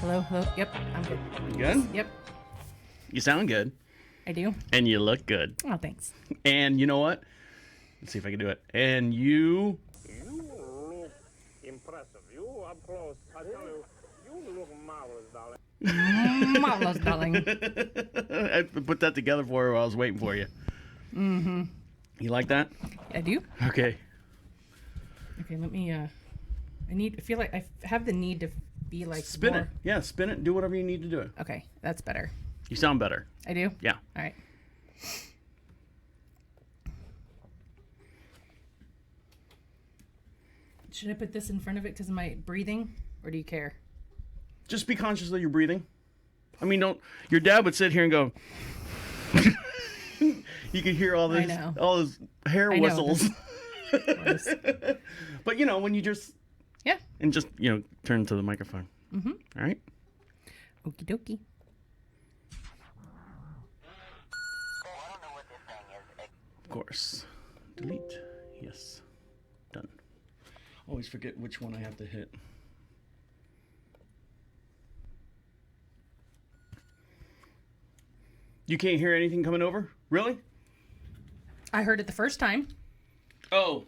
Hello, hello. Yep, I'm good. You good? Yep, You sound good. I do. And you look good. Oh, thanks. And you know what? Let's see if I can do it. And you... You look impressive. You up close. I tell you, you look marvelous, darling. Marvelous, darling. I put that together for her while I was waiting for you. Mm-hmm. You like that? I do. Okay. Okay, let me, I feel like I have the need to be like Spin more... it. Yeah, spin it. Do whatever you need to do. Okay, that's better. You sound better. I do? Yeah. All right. Should I put this in front of it because of my breathing, or do you care? Just be conscious of your breathing. I mean, don't... Your dad would sit here and go... You could hear all those hair whistles. But, you know, when you just... Yeah. And just, you know, turn to the microphone. Mm-hmm. All right? Okie dokie. Of course. Delete. Yes. Done. Always forget which one I have to hit. You can't hear anything coming over? Really? I heard it the first time. Oh.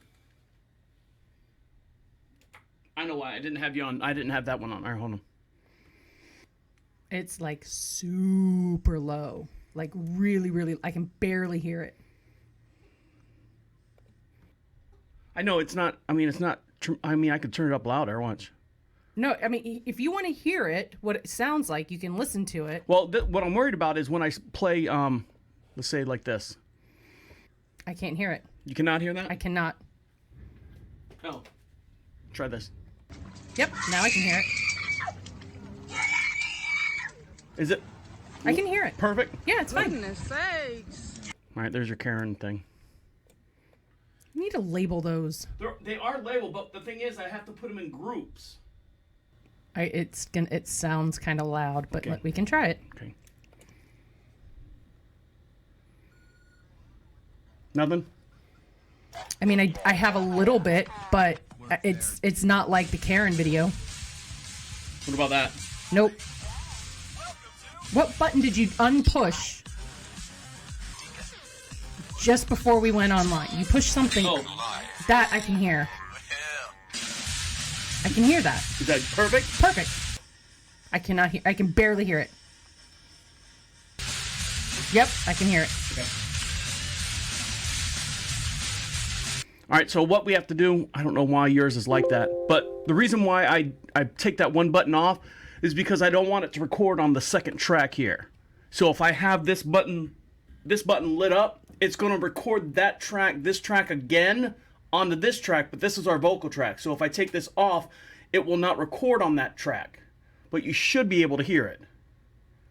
I know why. I didn't have you on. I didn't have that one on. All right, hold on. It's like super low. Like really, really, I can barely hear it. I know it's not. I mean, it's not. I mean, I could turn it up louder. Watch. No, I mean, if you want to hear it, what it sounds like, you can listen to it. Well, what I'm worried about is when I play, let's say like this. I can't hear it. You cannot hear that? I cannot. Oh. Try this. Yep, now I can hear it. Is it? I can hear it. Perfect? Yeah, it's fine. Goodness sakes. All right, there's your Karen thing. You need to label those. They are labeled, but the thing is I have to put them in groups. It sounds kind of loud, but Okay. we can try it. Okay. Nothing? I mean, I have a little bit, but it's not like the Karen video. What about that? Nope. What button did you unpush just before we went online? You pushed something. Oh. That I can hear. I can hear that. Is that perfect? Perfect. I cannot hear. I can barely hear it. Yep, I can hear it. Okay. All right, so what we have to do, I don't know why yours is like that, but the reason why I take that one button off is because I don't want it to record on the second track here. So if I have this button lit up, it's going to record that track, this track again onto this track, but this is our vocal track. So if I take this off, it will not record on that track, but you should be able to hear it.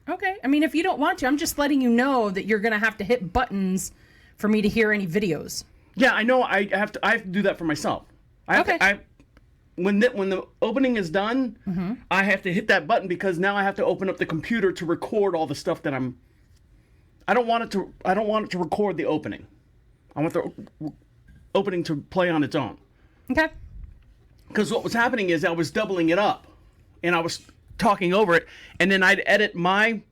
Okay. I mean, if you don't want to, I'm just letting you know that you're going to have to hit buttons for me to hear any videos. Yeah, I know. I have to do that for myself. When the opening is done, mm-hmm. I have to hit that button because now I have to open up the computer to record all the stuff that I don't want it to record the opening. I want the opening to play on its own. Okay. Because what was happening is I was doubling it up, and I was talking over it, and then I'd edit and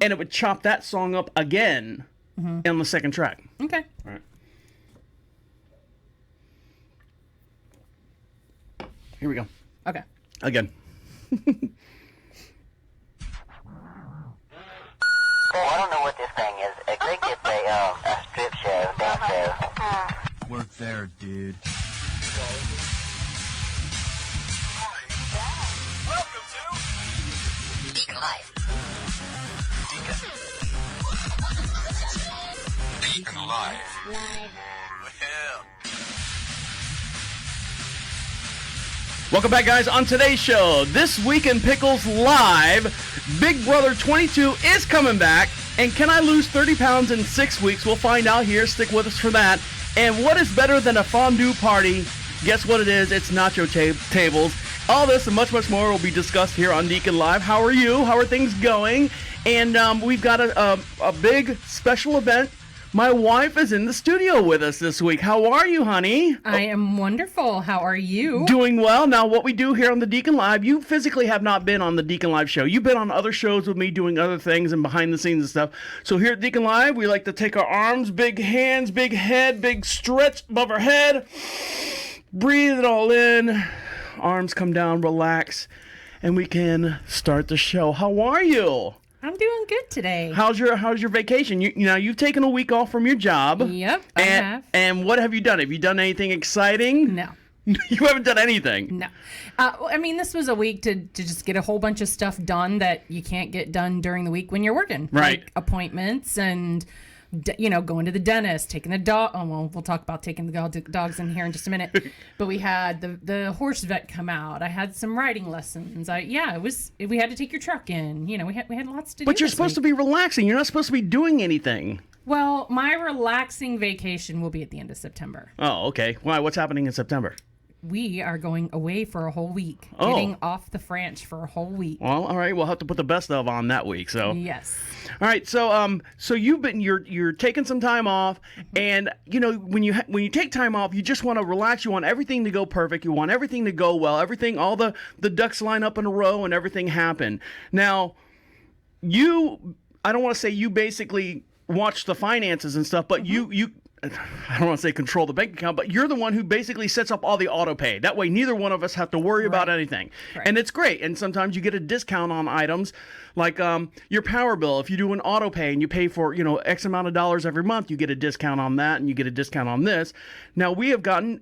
it would chop that song up again on the second track. Okay. All right. Here we go. Okay. Again. Oh, I don't know what this thing is. I think it's a strip show, dance show. Work there, dude. Welcome to DeaconLive. DeaconLive. Well, Welcome back, guys. On today's show, This Week in Pickles Live, Big Brother 22 is coming back, and can I lose 30 pounds in 6 weeks? We'll find out here. Stick with us for that. And what is better than a fondue party? Guess what it is? It's nacho tables. All this and much, much more will be discussed here on Deacon Live. How are you? How are things going? And we've got a big special event My wife is in the studio with us this week. How are you, honey? I am wonderful. How are you? Doing well. Now, what we do here on the Deacon Live, you physically have not been on the Deacon Live show. You've been on other shows with me doing other things and behind the scenes and stuff. So here at Deacon Live, we like to take our arms, big hands, big head, big stretch above our head. Breathe it all in. Arms come down, relax, and we can start the show. How are you? I'm doing good today. How's your vacation? You've taken a week off from your job. Yep, I have. And what have you done? Have you done anything exciting? No. You haven't done anything. No. This was a week to just get a whole bunch of stuff done that you can't get done during the week when you're working. Right. Like appointments and, going to the dentist, taking the dog. Oh, well, we'll talk about taking the dogs in here in just a minute. But we had the horse vet come out. I had some riding lessons. We had to take your truck in. We had lots to do. But you're supposed to be relaxing. You're not supposed to be doing anything. Well, my relaxing vacation will be at the end of September. Oh, okay. Why? What's happening in September? We are going away for a whole week. Oh. Getting off the French for a whole week. Well, all right. We'll have to put the best of on that week. So. Yes. All right. So you're taking some time off, and when you take time off, you just want to relax. You want everything to go perfect. You want everything to go well. All the ducks line up in a row, and everything happen. Now, I don't want to say you basically watch the finances and stuff, but you I don't want to say control the bank account, but you're the one who basically sets up all the auto pay. That way, neither one of us have to worry about anything. Right. And it's great. And sometimes you get a discount on items like your power bill. If you do an auto pay and you pay for, X amount of dollars every month, you get a discount on that and you get a discount on this. Now,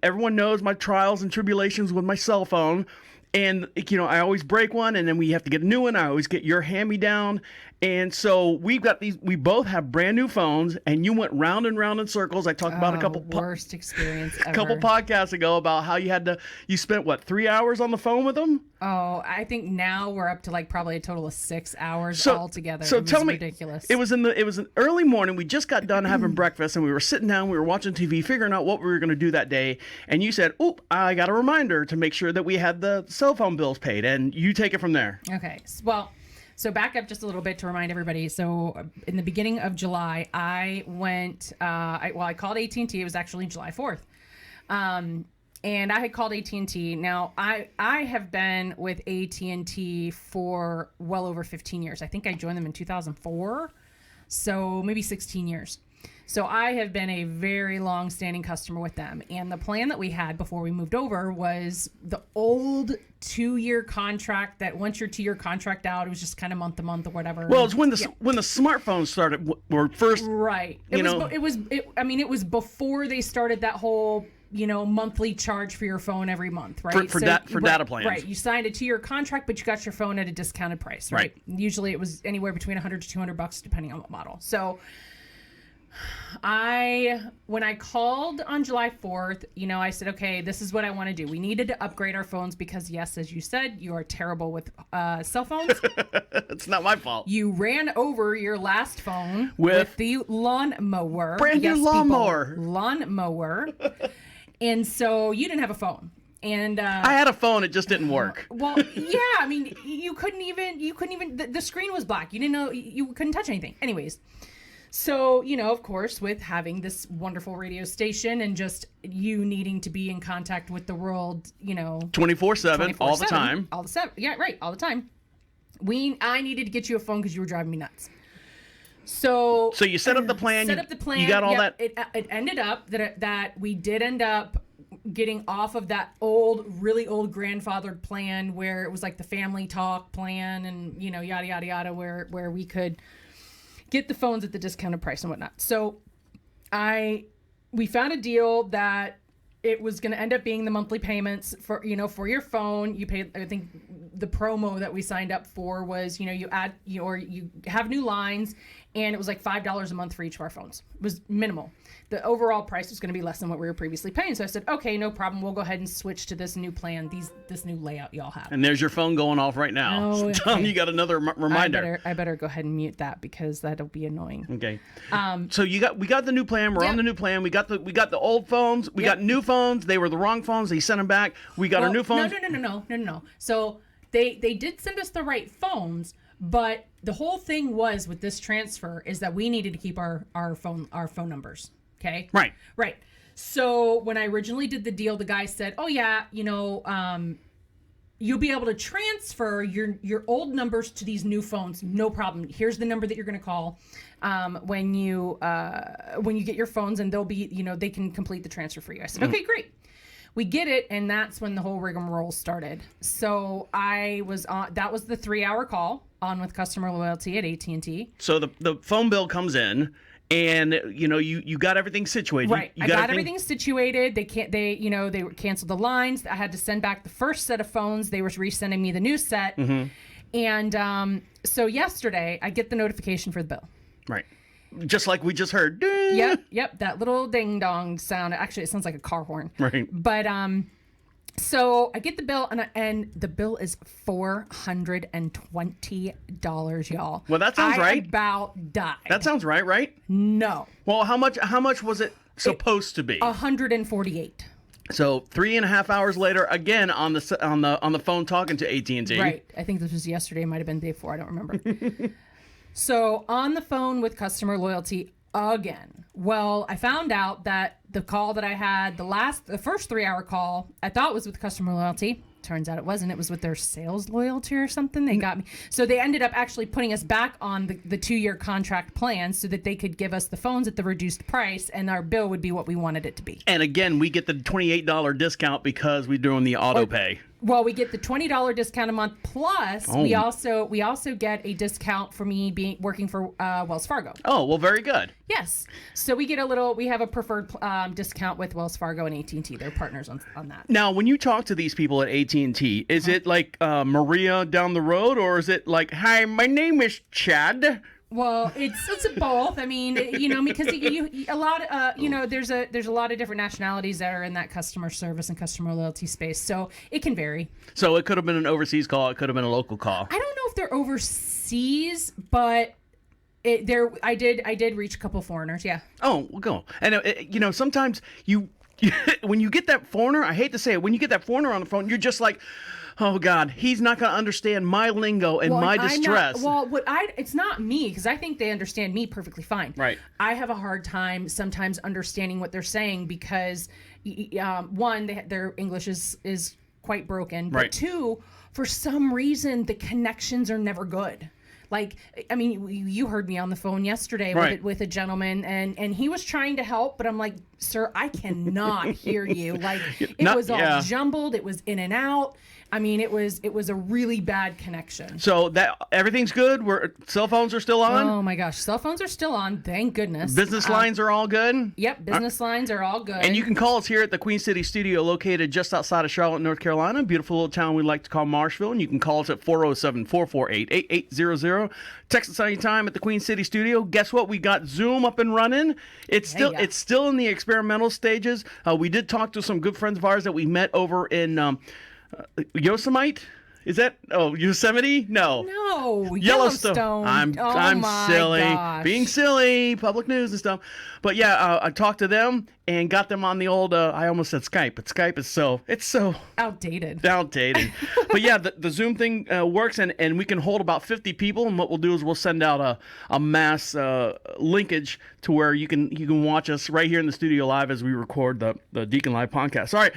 everyone knows my trials and tribulations with my cell phone. And, I always break one and then we have to get a new one. I always get your hand-me-down. And so we both have brand new phones, and you went round and round in circles. I talked about worst experience ever. a couple podcasts ago about how you spent 3 hours on the phone with them? Oh, I think now we're up to probably a total of 6 hours altogether. So it was tell me, ridiculous. It was an early morning. We just got done having breakfast, and we were sitting down. We were watching TV, figuring out what we were going to do that day. And you said, "Oop, I got a reminder to make sure that we had the cell phone bills paid." And you take it from there. Okay. Well, so back up just a little bit to remind everybody. So in the beginning of July, I went. I called AT&T. It was actually July 4th. And I had called AT&T. Now, I have been with AT&T for well over 15 years. I think I joined them in 2004, so maybe 16 years. So I have been a very long-standing customer with them. And the plan that we had before we moved over was the old 2-year contract that once your 2-year contract out, it was just kind of month to month or whatever. Well, it's when the smartphones started were first. Right. It was before they started that whole monthly charge for your phone every month, right? For data plans. Right. You signed a 2-year contract, but you got your phone at a discounted price, right? Usually it was anywhere between $100 to $200 depending on what model. So when I called on July 4th, I said, okay, this is what I want to do. We needed to upgrade our phones because, yes, as you said, you are terrible with cell phones. It's not my fault. You ran over your last phone with the lawnmower. Brand new lawnmower. Lawnmower. And so you didn't have a phone. And I had a phone, it just didn't work. Well, yeah, you couldn't even the screen was black. You didn't know, you couldn't touch anything. Anyways. So, of course, with having this wonderful radio station and just you needing to be in contact with the world, 24/7, all the time. All the time. I needed to get you a phone because you were driving me nuts. So you set up the plan. You got all that. It ended up that we did end up getting off of that really old grandfathered plan where it was like the family talk plan and, yada, yada, yada, where we could get the phones at the discounted price and whatnot. So we found a deal that it was going to end up being the monthly payments for your phone. You paid, I think the promo that we signed up for was, you add you have new lines and it was like $5 a month for each of our phones. It was minimal. The overall price was going to be less than what we were previously paying. So I said, okay, no problem. We'll go ahead and switch to this new plan, this new layout y'all have. And there's your phone going off right now. Oh, Tell me you got another reminder. I better go ahead and mute that because that'll be annoying. Okay. So we got the new plan. We're on the new plan. We got the old phones. We got new phones. They were the wrong phones. They sent them back. We got our new phones. No. So they did send us the right phones, But the whole thing was with this transfer is that we needed to keep our phone numbers. Okay. Right. Right. So when I originally did the deal, the guy said, "Oh yeah, you'll be able to transfer your old numbers to these new phones. No problem. Here's the number that you're going to call when you get your phones, and they'll be, they can complete the transfer for you." I said, "Okay, great." We get it, and that's when the whole rigmarole started. So I was on. That was the 3-hour call on with customer loyalty at AT&T. So the phone bill comes in, and you got everything situated. Right. I got everything situated. They canceled the lines. I had to send back the first set of phones. They were resending me the new set. Mm-hmm. And so yesterday, I get the notification for the bill. Right. Just like we just heard. Ding! Yep. That little ding dong sound. Actually, it sounds like a car horn. Right. But so I get the bill, and the bill is $420, y'all. Well, that sounds right. I about died. That sounds right? No. Well, how much was it supposed to be? 148. So 3.5 hours later, again on the phone talking to AT&T. Right. I think this was yesterday. It might have been the day before. I don't remember. So on the phone with customer loyalty again. Well, I found out that the call that I had, the first 3-hour call, I thought was with customer loyalty. Turns out it wasn't. It was with their sales loyalty or something. They got me. So they ended up actually putting us back on the 2-year contract plan so that they could give us the phones at the reduced price, and our bill would be what we wanted it to be. And again, we get the $28 discount because we're doing the auto pay. Well, we get the $20 discount a month, plus we also get a discount for me working for Wells Fargo. Oh, well, very good. Yes. So we get we have a preferred discount with Wells Fargo and AT&T. They're partners on that. Now, when you talk to these people at AT&T, is it like Maria down the road, or is it like, "Hi, my name is Chad"? Well, it's both. I mean, because a lot of there's a lot of different nationalities that are in that customer service and customer loyalty space, so it can vary. So it could have been an overseas call. It could have been a local call. I don't know if they're overseas, but I did reach a couple foreigners. Yeah. Oh, well, go. And sometimes when you get that foreigner, I hate to say it, when you get that foreigner on the phone, you're just like, "Oh God, he's not going to understand my lingo and my distress." It's not me, because I think they understand me perfectly fine. Right. I have a hard time sometimes understanding what they're saying because, one, their English is quite broken. But right. Two, for some reason, the connections are never good. Like, I mean, you heard me on the phone yesterday right. with a gentleman, and he was trying to help, but I'm like, "Sir, I cannot hear you." Like, it was all jumbled. It was in and out. I mean, it was a really bad connection. So that everything's good. Cell phones are still on. Oh my gosh, cell phones are still on. Thank goodness. Business lines are all good. Yep, business lines are all good. And you can call us here at the Queen City Studio, located just outside of Charlotte, North Carolina, beautiful little town we like to call Marshville. And you can call us at 407-448-8800. Text us anytime at the Queen City Studio. Guess what? We got Zoom up and running. It's still in the experimental stages. We did talk to some good friends of ours that we met over in Yosemite? Is that Yosemite? No, Yellowstone. I'm silly, gosh. Being silly, public news and stuff. But yeah, I talked to them and got them on the old. I almost said Skype, but Skype is so outdated. But yeah, the Zoom thing works, and we can hold about 50 people. And what we'll do is we'll send out a mass linkage to where you can watch us right here in the studio live as we record the DeaconLive podcast. All right.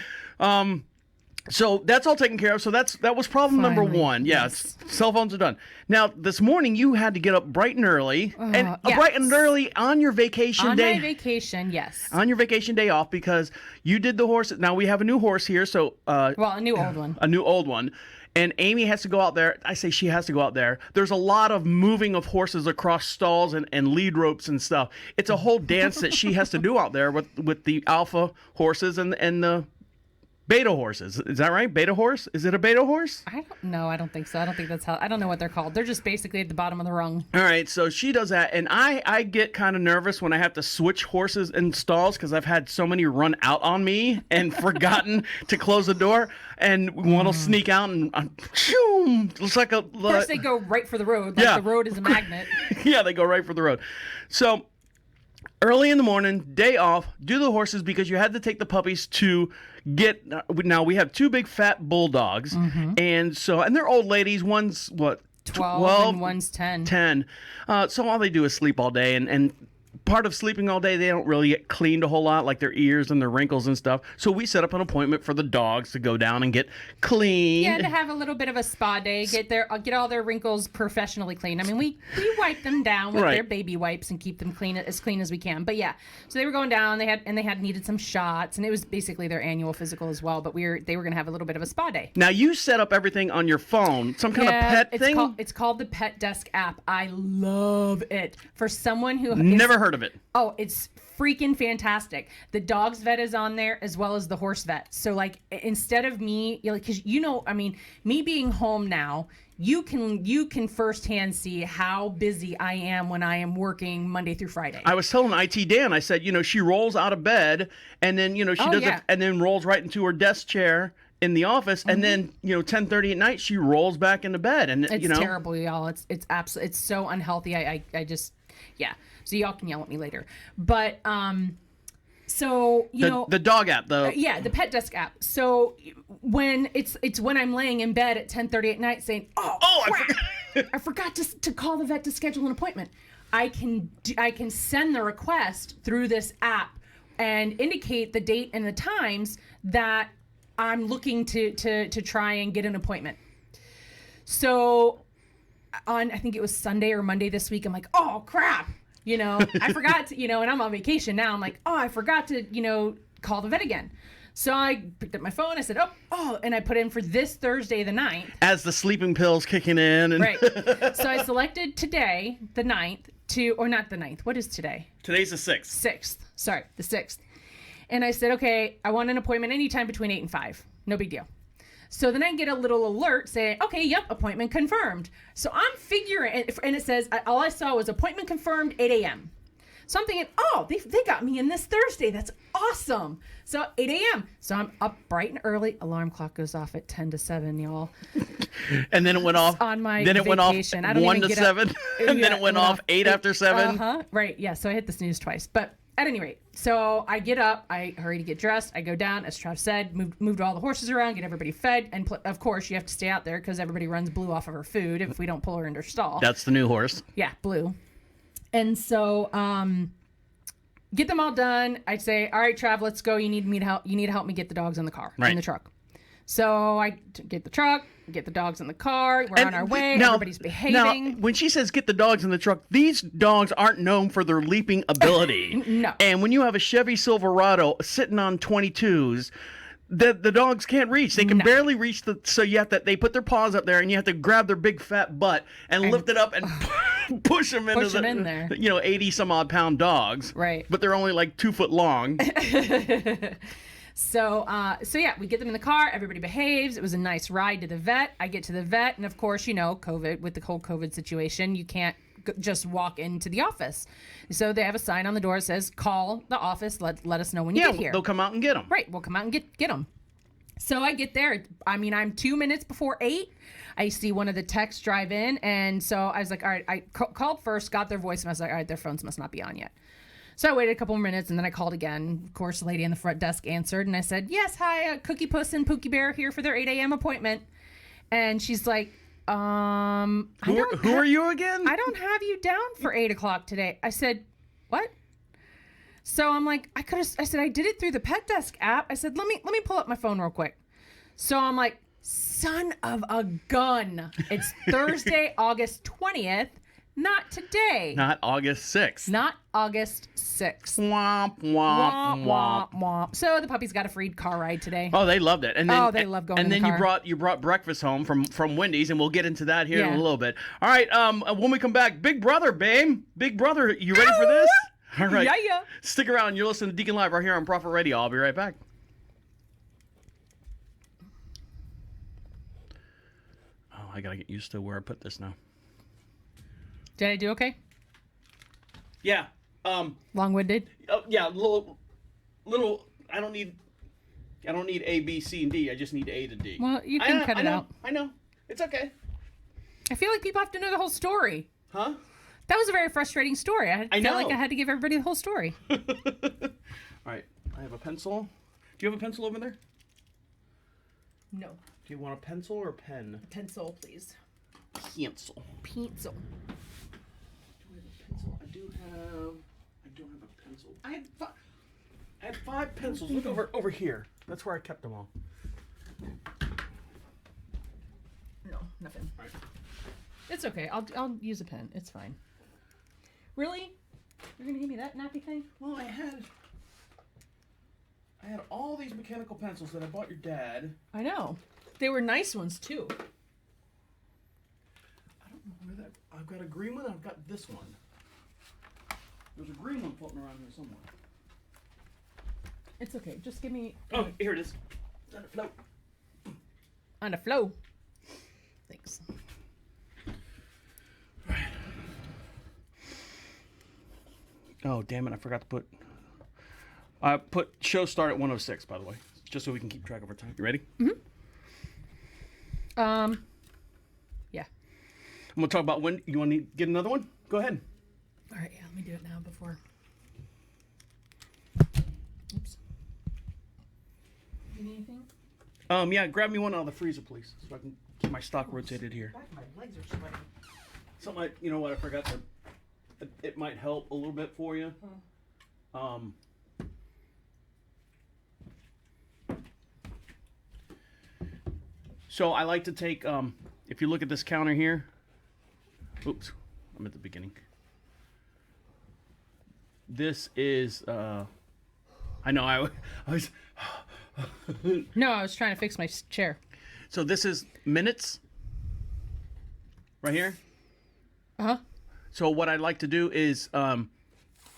So that's all taken care of. So that was problem number one. Yes. Cell phones are done. Now, this morning you had to get up bright and early. Bright and early on your vacation day. On my vacation, yes. On your vacation day off, because you did the horse. Now, we have a new horse here. So a new old one. A new old one. And Amy has to go out there. I say she has to go out there. There's a lot of moving of horses across stalls and lead ropes and stuff. It's a whole dance that she has to do out there with the alpha horses and the beta horses. Is that right? Beta horse? Is it a beta horse? I don't know. I don't think so. I don't think that's how. I don't know what they're called. They're just basically at the bottom of the rung. All right. So she does that. And I get kind of nervous when I have to switch horses in stalls because I've had so many run out on me and forgotten to close the door. And one will sneak out and shoom. Looks like Of course, they go right for the road. Like the road is a magnet. Yeah, they go right for the road. So early in the morning, day off, do the horses because you had to take the puppies to get. Now we have two big fat bulldogs, and they're old ladies. One's what? 12 and one's 10. 10. So all they do is sleep all day, and part of sleeping all day, they don't really get cleaned a whole lot, like their ears and their wrinkles and stuff. So we set up an appointment for the dogs to go down and get cleaned. Yeah, to have a little bit of a spa day, get all their wrinkles professionally cleaned. I mean, we wipe them down with their baby wipes and keep them clean as we can. But yeah, so they were going down. They had needed some shots, and it was basically their annual physical as well. But they were going to have a little bit of a spa day. Now you set up everything on your phone, some kind of pet thing. It's called the Pet Desk app. I love it for someone who never heard of it. Oh, it's freaking fantastic. The dog's vet is on there as well as the horse vet. So like instead of me, because me being home now, you can firsthand see how busy I am when I am working Monday through Friday. I was telling IT Dan, I said, she rolls out of bed and then, she does it and then rolls right into her desk chair in the office, and then 10:30 at night she rolls back into bed, and it's terrible, y'all. It's absolutely, it's so unhealthy. I just so y'all can yell at me later, but so the dog app though. The Pet Desk app. So when it's when I'm laying in bed at 10:30 at night saying, oh crap, I forgot to call the vet to schedule an appointment. I can send the request through this app and indicate the date and the times that I'm looking to try and get an appointment. So on, I think it was Sunday or Monday this week, I'm like, oh crap, I forgot to, and I'm on vacation now. I'm like, oh, I forgot to, call the vet again. So I picked up my phone. I said, and I put in for this Thursday, the 9th. As the sleeping pills kicking in. And... Right. So I selected today, the 9th, or not the 9th. What is today? Today's the 6th. 6th. Sorry, the 6th. And I said, okay, I want an appointment anytime between 8 and 5. No big deal. So then I get a little alert saying, okay, yep, appointment confirmed. So I'm figuring, and it says, all I saw was appointment confirmed, 8 a.m. So I'm thinking, oh, they got me in this Thursday. That's awesome. So 8 a.m. So I'm up bright and early. Alarm clock goes off at 10 to 7, y'all. And then it went off. On my then it vacation. went off 1 to 7. And then it went off 8 after 7. Right, yeah. So I hit the snooze twice. But at any rate, so I get up, I hurry to get dressed, I go down, as Trav said, moved all the horses around, get everybody fed, and of course you have to stay out there because everybody runs Blue off of her food if we don't pull her into her stall. That's the new horse. Yeah, Blue. And so get them all done. I'd say, all right, Trav, let's go. You need to help me get the dogs in the car, in the truck. So I get the truck, get the dogs in the car. We're on our way. Everybody's behaving. Now, when she says get the dogs in the truck, these dogs aren't known for their leaping ability. No. And when you have a Chevy Silverado sitting on 22s, the dogs can't reach. They can barely reach so you have to, they put their paws up there and you have to grab their big fat butt and lift it up and push them in there. 80 some odd pound dogs. Right. But they're only like 2 foot long. So yeah, we get them in the car. Everybody behaves. It was a nice ride to the vet. I get to the vet, and of course, COVID, with the whole COVID situation, you can't just walk into the office. So they have a sign on the door that says, "Call the office. Let us know when you get here." They'll come out and get them. Right, we'll come out and get them. So I get there. I'm 2 minutes before 8. I see one of the techs drive in, and so I was like, all right. I called first, got their voice, and I was like, all right, their phones must not be on yet. So I waited a couple more minutes, and then I called again. Of course, the lady in the front desk answered, and I said, yes, hi, Cookie Puss and Pookie Bear here for their 8 a.m. appointment. And she's like, who are you again? I don't have you down for 8 o'clock today. I said, what? So I'm like, I said, I did it through the Pet Desk app. I said, let me pull up my phone real quick. So I'm like, son of a gun. It's Thursday, August 20th. Not today. Not August 6th. Not August 6th. Womp, womp, womp, womp, womp. So the puppies got a free car ride today. Oh, they loved it. And then, they love going in the car. And then you brought breakfast home from Wendy's, and we'll get into that here in a little bit. All right, when we come back, Big Brother, babe. Big Brother, you ready for this? All right. Yeah. Stick around. You're listening to Deacon Live right here on Prophet Radio. I'll be right back. Oh, I got to get used to where I put this now. Did I do okay? Yeah. Long-winded? Oh, yeah, little. I don't need A, B, C, and D. I just need A to D. Well, you can cut it out. I know. It's okay. I feel like people have to know the whole story. Huh? That was a very frustrating story. I felt like I had to give everybody the whole story. All right. I have a pencil. Do you have a pencil over there? No. Do you want a pencil or a pen? Pencil, please. pencil. Pencil. I do have a pencil. I had 5 pencils. Look over here. That's where I kept them all. No, nothing. All right. It's okay. I'll use a pen. It's fine. Really? You're gonna give me that nappy thing? Well, I had all these mechanical pencils that I bought your dad. I know. They were nice ones too. I don't know where that. I've got a green one. I've got this one. There's a green one floating around here somewhere. It's okay. Just give me. Oh, here it is. Let it float. On the flow. Thanks. Oh, damn it. I forgot to put show start at 106, by the way, just so we can keep track of our time. You ready? Yeah. I'm going to talk about when you want to get another one? Go ahead. All right, yeah, let me do it now before. Oops. You need anything? Yeah, grab me one out of the freezer, please, so I can keep my stock rotated here. My legs are sweating. Something like, you know what, I forgot to, it might help a little bit for you. So I like to take, if you look at this counter here, oops, I'm at the beginning. This is, I know I was, No, I was trying to fix my chair. so this is minutes, right here. Uh-huh. So what I'd like to do is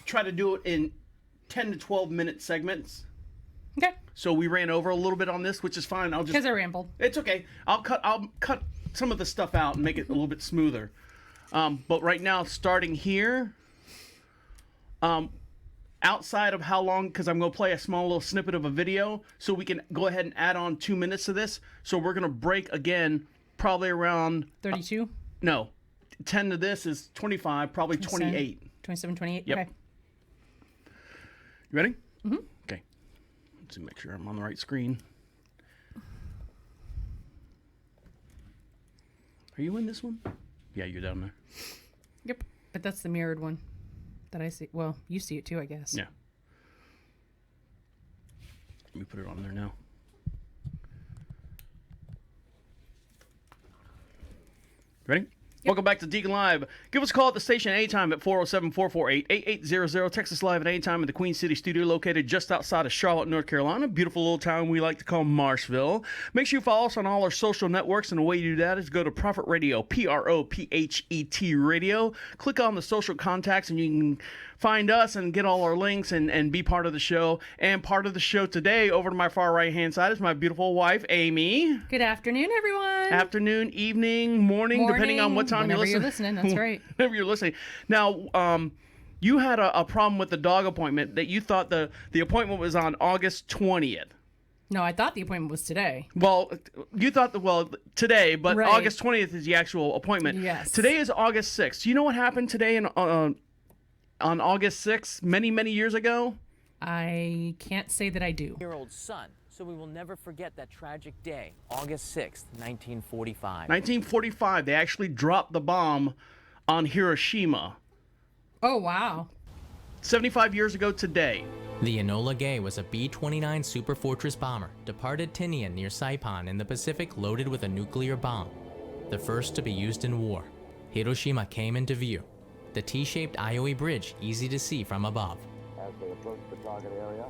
try to do it in 10 to 12 minute segments. Okay. So we ran over a little bit on this, which is fine. I'll just. Because I rambled. It's okay. I'll cut some of the stuff out and make it a little bit smoother. But right now, starting here, outside of how long, because I'm going to play a small little snippet of a video, so we can go ahead and add on 2 minutes to this. So we're going to break again, probably around 32? no, 10 to this is 25, probably 28. 27, 28? Yep. Okay. You ready? Mm-hmm. Okay. Let's make sure I'm on the right screen. Are you in this one? Yeah, you're down there. Yep. But that's the mirrored one that I see. Well, you see it too, I guess. Yeah. Let me put it on there now. Ready? Welcome back to Deacon Live. Give us a call at the station anytime at 407-448-8800. Text us live at any time in the Queen City studio located just outside of Charlotte, North Carolina. Beautiful little town we like to call Marshville. Make sure you follow us on all our social networks, and the way you do that is go to Prophet Radio, Prophet Radio. Click on the social contacts, and you can find us and get all our links and be part of the show. And part of the show today, over to my far right-hand side, is my beautiful wife, Amy. Good afternoon, everyone. Afternoon, evening, morning, depending on what time whenever you're listening. That's right. Whenever you're listening. Now, you had a problem with the dog appointment that you thought the appointment was on August 20th. No, I thought the appointment was today. Well, you thought today, but Right. August 20th is the actual appointment. Yes. Today is August 6th. Do you know what happened today on August 6th, many years ago? I can't say that I do. Year-old son, so we will never forget that tragic day, August 6th, 1945. 1945, they actually dropped the bomb on Hiroshima. Oh, wow. 75 years ago today. The Enola Gay was a B-29 Superfortress bomber, departed Tinian near Saipan in the Pacific loaded with a nuclear bomb, the first to be used in war. Hiroshima came into view. The T-shaped Ioe Bridge, easy to see from above. As they approach the target area,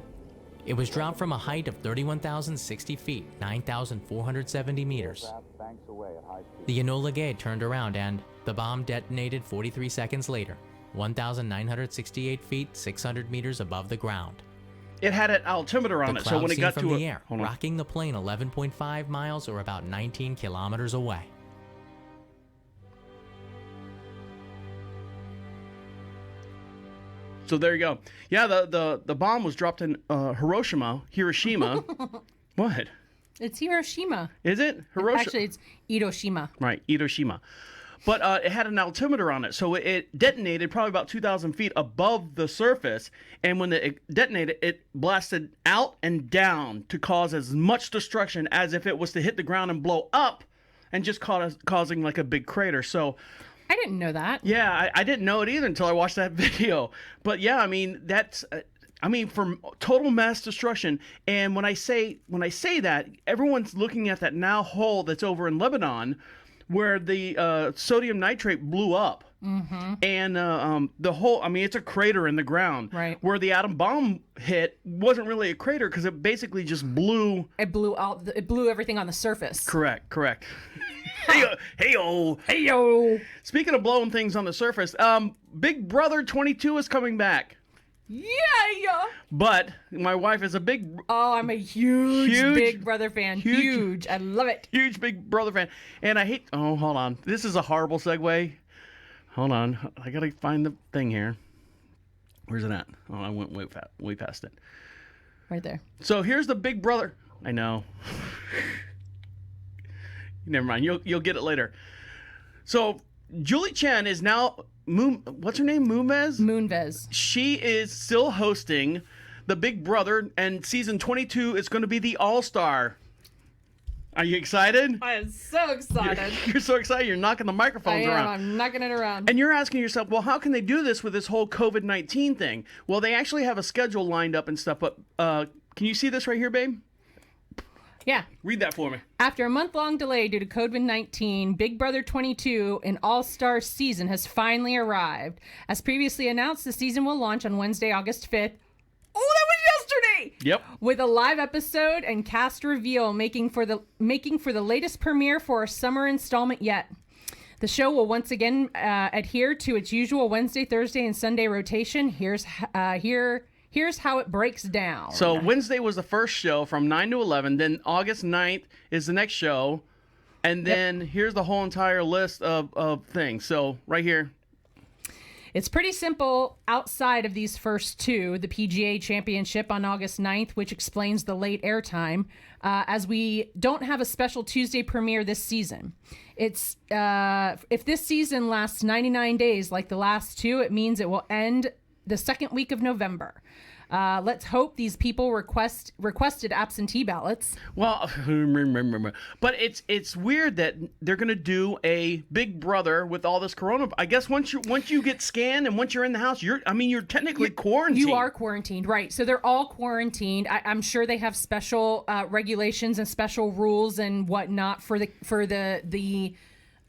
It was dropped from a height of 31,060 feet, 9,470 meters. aircraft banks away at high speed. The Enola Gay turned around and the bomb detonated 43 seconds later, 1,968 feet, 600 meters above the ground. It had an altimeter on The it, so cloud when it seen got from to the air, hold on. rocking the plane 11.5 miles or about 19 kilometers away. So there you go. Yeah, the bomb was dropped in Hiroshima. What? It's Hiroshima. Is it? Hiroshima. Actually, it's Hiroshima. Right, Hiroshima. But it had an altimeter on it, so it detonated probably about 2,000 feet above the surface. And when it detonated, it blasted out and down to cause as much destruction as if it was to hit the ground and blow up and just causing like a big crater. So I didn't know that. yeah, I didn't know it either until I watched that video. But yeah, I mean that's. For total mass destruction. And when I say that, everyone's looking at that now hole that's over in Lebanon, where the sodium nitrate blew up. Mm-hmm. And the whole, it's a crater in the ground. Right. Where the atom bomb hit wasn't really a crater because it basically just blew. It blew out. It blew everything on the surface. Correct. Hey-o. Speaking of blowing things on the surface, Big Brother 22 is coming back. Yeah. But my wife is a big... Oh, I'm a huge Big Brother fan. Huge. I love it. Huge Big Brother fan. And I hate... Oh, hold on. This is a horrible segue. Hold on. I got to find the thing here. Where's it at? Oh, I went way past it. Right there. So here's the Big Brother... I know. Never mind. You'll get it later. So Julie Chen is now... what's her name? Moonves. She is still hosting the Big Brother, and season 22 is going to be the All-Star. Are you excited? I am so excited. You're so excited. You're knocking the microphones around. I'm knocking it around. And you're asking yourself, well, how can they do this with this whole COVID-19 thing? Well, they actually have a schedule lined up and stuff, but can you see this right here, babe? Yeah. Read that for me. After a month-long delay due to COVID-19, Big Brother 22, an all-star season, has finally arrived. As previously announced, the season will launch on Wednesday, August 5th. Oh, that was yesterday! Yep. With a live episode and cast reveal making for the latest premiere for a summer installment yet. The show will once again adhere to its usual Wednesday, Thursday, and Sunday rotation. Here's how it breaks down. So Wednesday was the first show from 9 to 11. Then August 9th is the next show. And then here's the whole entire list of things. So right here. It's pretty simple outside of these first two. The PGA Championship on August 9th, which explains the late airtime, as we don't have a special Tuesday premiere this season. It's if this season lasts 99 days like the last two, it means it will end the second week of November. Let's hope these people requested absentee ballots. Well, but it's weird that they're going to do a Big Brother with all this corona. I guess once you get scanned and once you're in the house, you're technically quarantined. You are quarantined, right? So they're all quarantined. I'm sure they have special regulations and special rules and whatnot for the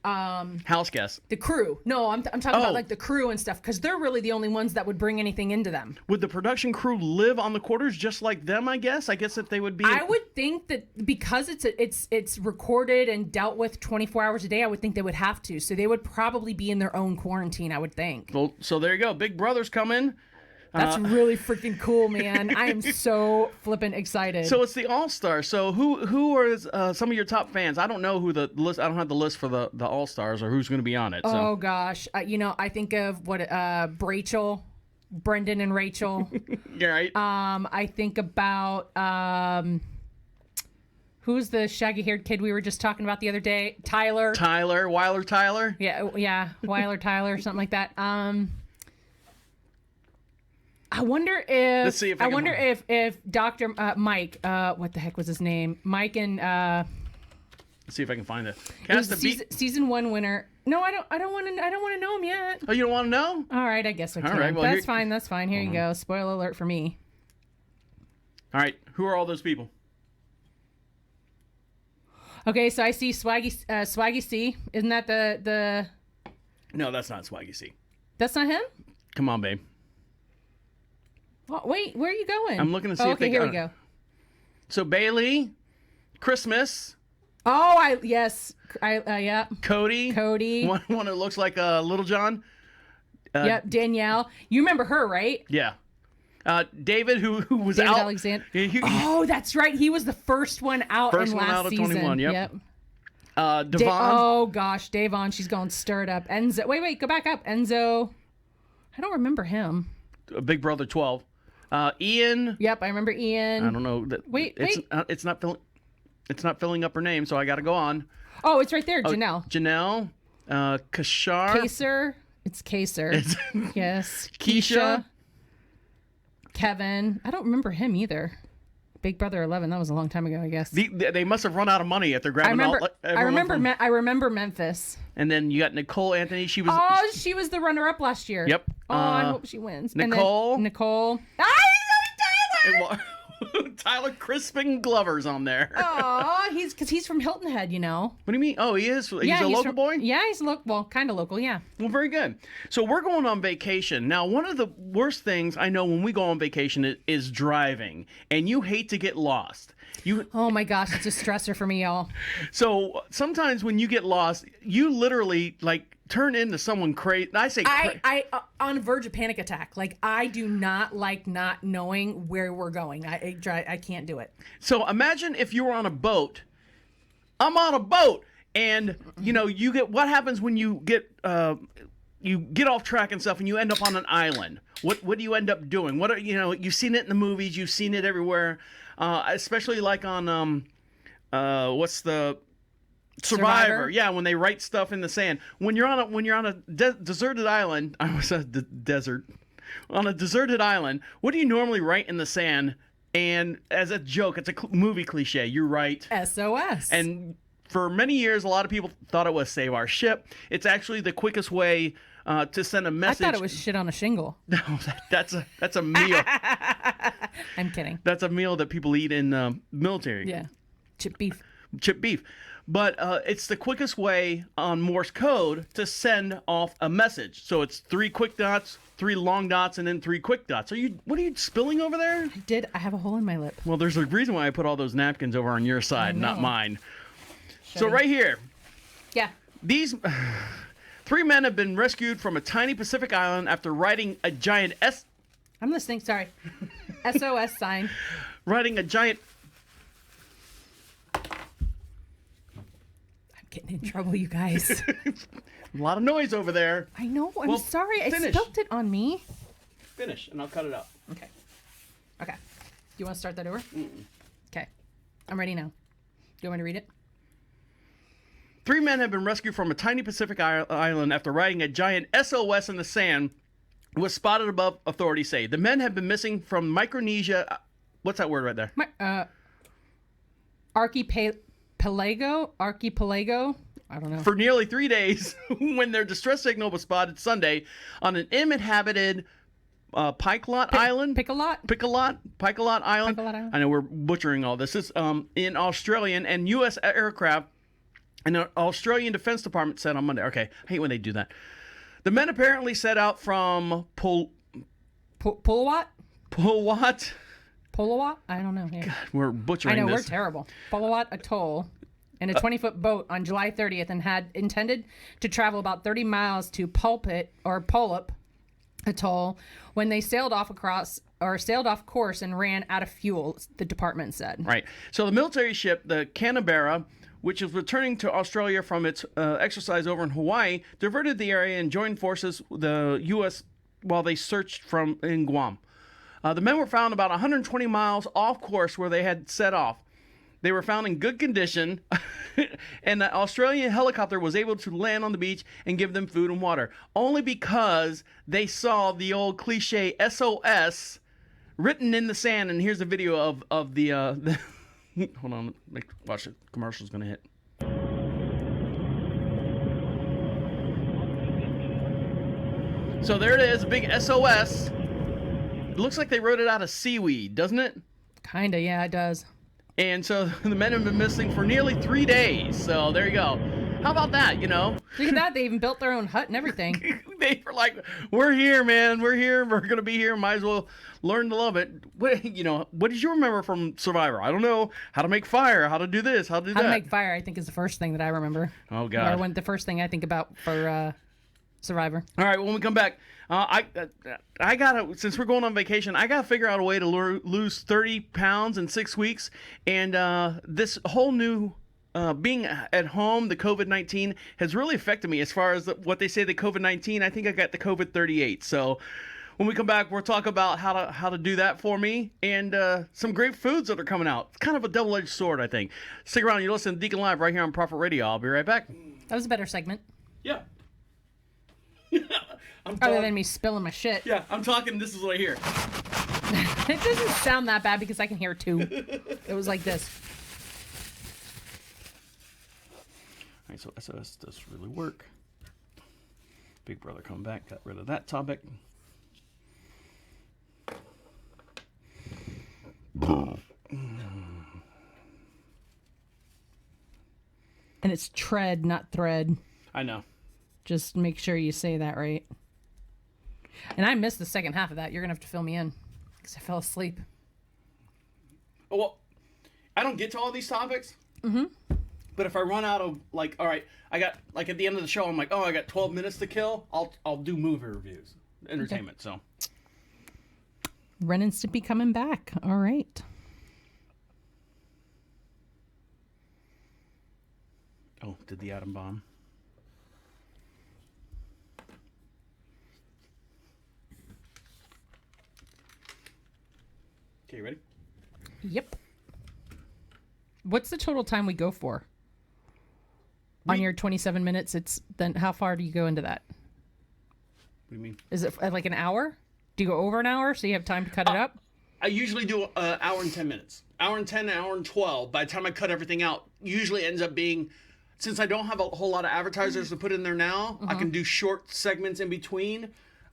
house guests. The crew. No, I'm talking about like the crew and stuff, because they're really the only ones that would bring anything into them. Would the production crew live on the quarters just like them? I guess that they would be. I would think that because it's recorded and dealt with 24 hours a day, I would think they would have to. So they would probably be in their own quarantine, I would think. Well, so there you go. Big Brother's coming. That's really freaking cool, man. I am so flippin' excited. So it's the All-Star. So who are some of your top fans? I don't know who the list. I don't have the list for the All-Stars or who's going to be on it. So. Oh gosh, I think of Rachel, Brendan and Rachel. Yeah, right. I think about who's the shaggy-haired kid we were just talking about the other day? Tyler. Weiler Tyler. Yeah, Weiler Tyler, something like that. I wonder if Let's see if if Dr. Mike, what the heck was his name? Mike and let's see if I can find it. Season 1 winner. No, I don't want to know him yet. Oh, you don't want to know? All right, I guess I can. All right, well, that's fine. Here you go. Spoiler alert for me. All right, who are all those people? Okay, so I see Swaggy C. Isn't that the? No, that's not Swaggy C. That's not him? Come on, babe. Oh, wait, where are you going? I'm looking to see if okay, here we go. So Bailey, Christmas. Oh, yeah. Cody. One who looks like Little John. Yep, Danielle. You remember her, right? Yeah. David, who was David out. Alexander. Oh, that's right. He was the first one out in last season. 21, yep. Devon. Oh, gosh, Davon. She's going stirred up. Enzo. Wait, go back up. Enzo. I don't remember him. Big Brother 12. Ian. Yep, I remember Ian. I don't know. Wait. It's not filling up her name, so I got to go on. Oh, it's right there. Janelle. Janelle. Kashar. Kaser. It's Kaser. Yes. Keisha. Kevin. I don't remember him either. Big Brother 11. That was a long time ago, I guess. They must have run out of money if they're grabbing I remember Memphis. And then you got Nicole Anthony. She was she was the runner-up last year. Yep. Oh, I hope she wins. Nicole. And then Nicole. Tyler! Tyler Crispin Glover's on there. Oh, he's from Hilton Head, you know. What do you mean? Oh, he is? He's a local boy? Yeah, he's kind of local, yeah. Well, very good. So we're going on vacation. Now, one of the worst things I know when we go on vacation is driving. And you hate to get lost. Oh my gosh, it's a stressor for me, y'all. So sometimes when you get lost, you literally turn into someone crazy. I on the verge of panic attack. Like, I do not like not knowing where we're going. I can't do it. So imagine if you were on a boat. I'm on a boat, and you get what happens when you get off track and stuff, and you end up on an island. What do you end up doing? What are you've seen it in the movies, you've seen it everywhere, especially like on what's the Survivor. Yeah, when they write stuff in the sand. When you're on a deserted island, I was a desert. On a deserted island, what do you normally write in the sand? And as a joke, it's a movie cliche. You write SOS. And for many years, a lot of people thought it was save our ship. It's actually the quickest way to send a message. I thought it was shit on a shingle. No, that's a meal. I'm kidding. That's a meal that people eat in military. Yeah, chip beef. But it's the quickest way on Morse code to send off a message. So it's 3 quick dots, 3 long dots, and then 3 quick dots. What are you spilling over there? I have a hole in my lip. Well, there's a reason why I put all those napkins over on your side, not mine. So right here. Yeah. These 3 men have been rescued from a tiny Pacific island after riding a giant I'm listening, sorry. SOS sign. Riding a giant... Getting in trouble, you guys. A lot of noise over there. I know. I'm sorry. Finish. I spilled it on me. Finish, and I'll cut it out. Okay. Do you want to start that over? Okay. I'm ready now. Do you want me to read it? 3 men have been rescued from a tiny Pacific island after riding a giant SOS in the sand was spotted above, authorities say. The men have been missing from Micronesia. What's that word right there? Archipelago? I don't know. For nearly 3 days, when their distress signal was spotted Sunday on an uninhabited Pikelot Island. Pikelot Island. I know we're butchering all this. It's in Australian and U.S. aircraft. And the Australian Defense Department said on Monday. Okay, I hate when they do that. The men apparently set out from Pulawat? Pulawat? I don't know. Yeah. God, we're butchering this. I know, we're terrible. Pulawat Atoll in a 20-foot boat on July 30th and had intended to travel about 30 miles to Pullup Atoll when they sailed off course and ran out of fuel, the department said. Right. So the military ship, the Canberra, which is returning to Australia from its exercise over in Hawaii, diverted the area and joined forces with the U.S. while they searched in Guam. The men were found about 120 miles off course where they had set off. They were found in good condition, and the Australian helicopter was able to land on the beach and give them food and water, only because they saw the old cliche SOS written in the sand. And here's a video of the hold on, watch it. Commercial's gonna hit. So there it is, a big SOS. It looks like they wrote it out of seaweed, doesn't it? Kinda, yeah, it does. And so the men have been missing for nearly 3 days. So there you go. How about that, Look at that. They even built their own hut and everything. They were like, we're here, man. We're here. We're going to be here. Might as well learn to love it. What did you remember from Survivor? I don't know. How to make fire. How to do this. How to do that. How to make fire, I think, is the first thing that I remember. Oh, God. Or the first thing I think about for Survivor. All right, when we come back, I gotta, since we're going on vacation, I gotta figure out a way to lose 30 pounds in 6 weeks. And this whole new being at home, the COVID-19 has really affected me. As far as what they say, the COVID-19, I think I got the COVID-38. So when we come back, we'll talk about how to do that for me, and some great foods that are coming out. It's kind of a double-edged sword, I think. Stick around. You're listening to Deacon Live right here on Prophet Radio. I'll be right back. That was a better segment. Yeah. Other than me spilling my shit. Yeah, I'm talking. This is what I hear. It doesn't sound that bad because I can hear two. It was like this. All right, so SOS does really work. Big Brother come back, got rid of that topic. And it's tread, not thread. I know. Just make sure you say that right. And I missed the second half of that. You're going to have to fill me in because I fell asleep. Oh, well, I don't get to all these topics. Mm-hmm. But if I run out of, like, all right, I got, like, at the end of the show, I'm like, oh, I got 12 minutes to kill. I'll do movie reviews, entertainment, so. Ren and Stimpy coming back. All right. Oh, did the atom bomb. Okay, you ready? Yep. What's the total time we go for? On your 27 minutes, then how far do you go into that? What do you mean? Is it like an hour? Do you go over an hour so you have time to cut it up? I usually do an hour and 10 minutes. Hour and 10, hour and 12. By the time I cut everything out, usually ends up being, since I don't have a whole lot of advertisers to put in there now, I can do short segments in between.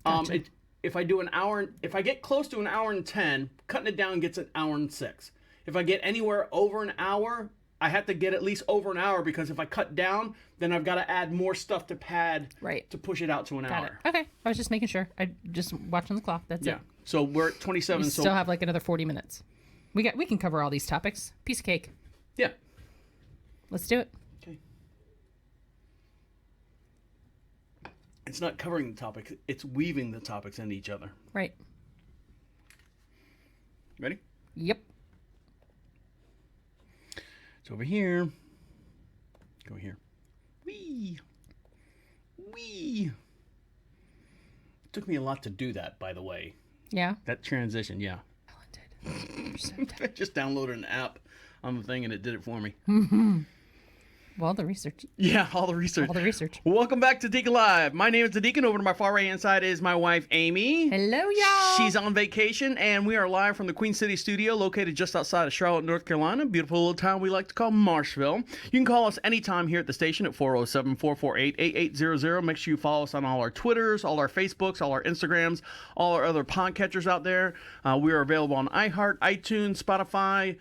Gotcha. If I do an hour, if I get close to an hour and 10, cutting it down gets an hour and 6. If I get anywhere over an hour, I have to get at least over an hour because if I cut down, then I've got to add more stuff to pad to push it out to an hour. Okay, I was just making sure. I just watching the clock. That's it. So we're at 27. We still have like another 40 minutes. We can cover all these topics. Piece of cake. Yeah. Let's do it. Okay. It's not covering the topics, it's weaving the topics into each other. Right. Ready? Yep. It's over here. Go here. Wee. Wee. It took me a lot to do that, by the way. Yeah. That transition, yeah. Talented. I just downloaded an app on the thing and it did it for me. Well, the research. Yeah, all the research. All the research. Welcome back to DeaconLive. My name is the Deacon. Over to my far right hand side is my wife, Amy. Hello, y'all. She's on vacation, and we are live from the Queen City studio, located just outside of Charlotte, North Carolina. Beautiful little town we like to call Marshville. You can call us anytime here at the station at 407-448-8800. Make sure you follow us on all our Twitters, all our Facebooks, all our Instagrams, all our other podcatchers out there. We are available on iHeart, iTunes, Spotify.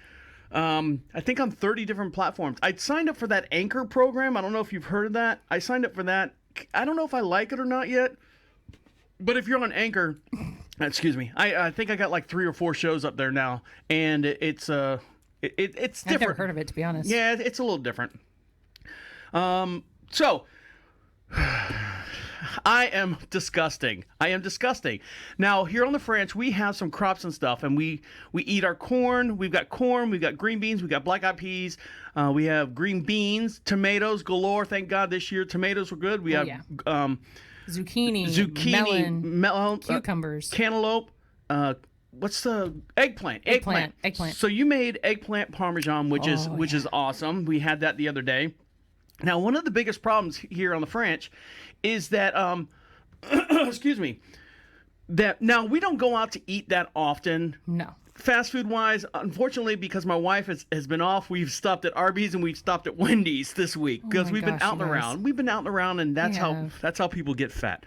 I think on 30 different platforms. I signed up for that Anchor program. I don't know if you've heard of that. I signed up for that. I don't know if I like it or not yet. But if you're on Anchor, excuse me, I think I got like 3 or 4 shows up there now, and it's different. I've never heard of it, to be honest. Yeah, it's a little different. So I am disgusting. Now, here on the French, we have some crops and stuff, and we eat our corn. We've got green beans, we've got black-eyed peas, we have green beans, tomatoes galore. Thank God this year tomatoes were good. We have zucchini, melon, cucumbers, cantaloupe. What's the eggplant? Eggplant. So you made eggplant parmesan, which is awesome. We had that the other day. Now, one of the biggest problems here on the French is that, excuse me, that now we don't go out to eat that often. No. Fast food wise, unfortunately, because my wife has been off, we've stopped at Arby's and we've stopped at Wendy's this week because we've been out and around. We've been out and around, and that's how people get fat.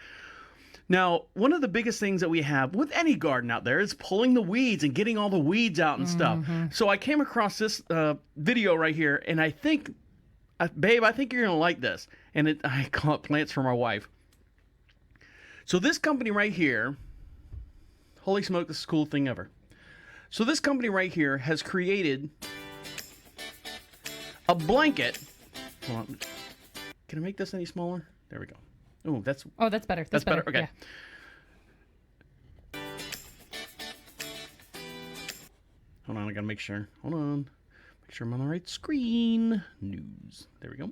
Now, one of the biggest things that we have with any garden out there is pulling the weeds and getting all the weeds out and stuff. So I came across this video right here, and I think, babe, I think you're going to like this. And I call it Plants for My Wife. So this company right here, holy smoke, this is the coolest thing ever. So this company right here has created a blanket. Hold on. Can I make this any smaller? There we go. That's better. That's better. Okay. Yeah. Hold on, I gotta make sure. Hold on. Make sure I'm on the right screen. News. There we go.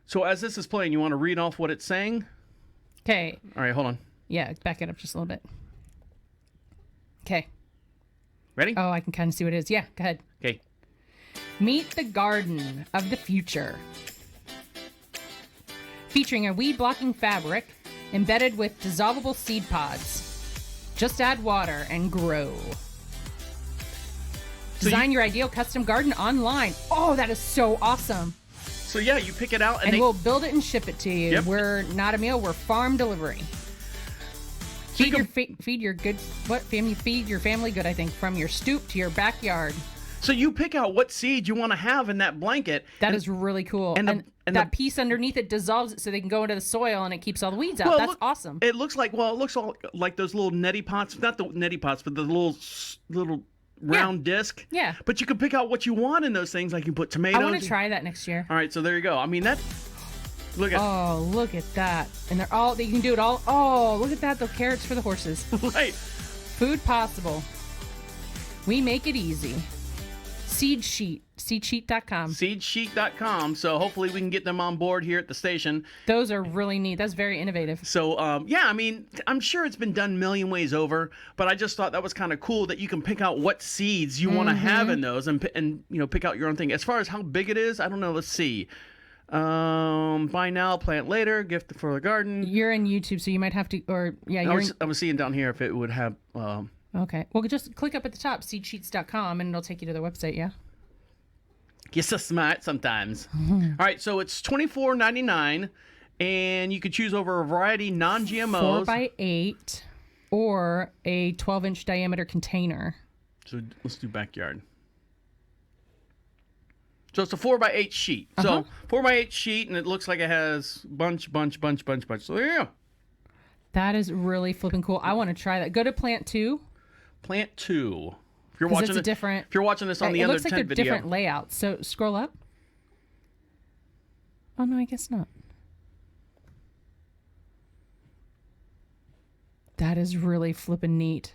So as this is playing, you want to read off what it's saying? Okay. All right, hold on. Yeah, back it up just a little bit. Okay. Ready? Oh, I can kind of see what it is. Yeah, go ahead. Okay. Meet the garden of the future. Featuring a weed-blocking fabric embedded with dissolvable seed pods. Just add water and grow. Design your ideal custom garden online. Oh, that is so awesome. So yeah, you pick it out And we'll build it and ship it to you. Yep. We're not a meal, we're farm delivery. Feed your family good, I think, from your stoop to your backyard. So you pick out what seed you want to have in that blanket. That is really cool. And that piece underneath it dissolves it so they can go into the soil and it keeps all the weeds out. Well, That's awesome. It looks all like those little neti pots, not the neti pots, but the little round disc. Yeah. But you can pick out what you want in those things. Like you put tomatoes. I want to try that next year. All right, so there you go. I mean, look at. Oh, look at that. And you can do it all. Oh, look at that. The carrots for the horses. Right. Food possible. We make it easy. Seed Sheet. Seedsheet.com. Seedsheet.com. So hopefully we can get them on board here at the station. Those are really neat. That's very innovative. So, yeah, I mean, I'm sure it's been done a million ways over, but I just thought that was kind of cool that you can pick out what seeds you want to have in those and pick out your own thing. As far as how big it is, I don't know. Let's see. Buy now, plant later, gift for the garden. You're in YouTube, so you might have to, I was seeing down here if it would have. Okay. Well, just click up at the top, seedsheets.com, and it'll take you to the website, yeah? You're so smart sometimes. All right, so it's $24.99, and you could choose over a variety non-GMOs. 4x8 or a 12-inch diameter container. So let's do backyard. So it's a 4x8 sheet. So 4x8 sheet, and it looks like it has bunch. So there you go. That is really flipping cool. I want to try that. Go to Plant 2. Plant 2. If you're watching if you're watching this on the other tent video. It looks like they're different layouts. So scroll up. Oh no, I guess not. That is really flipping neat.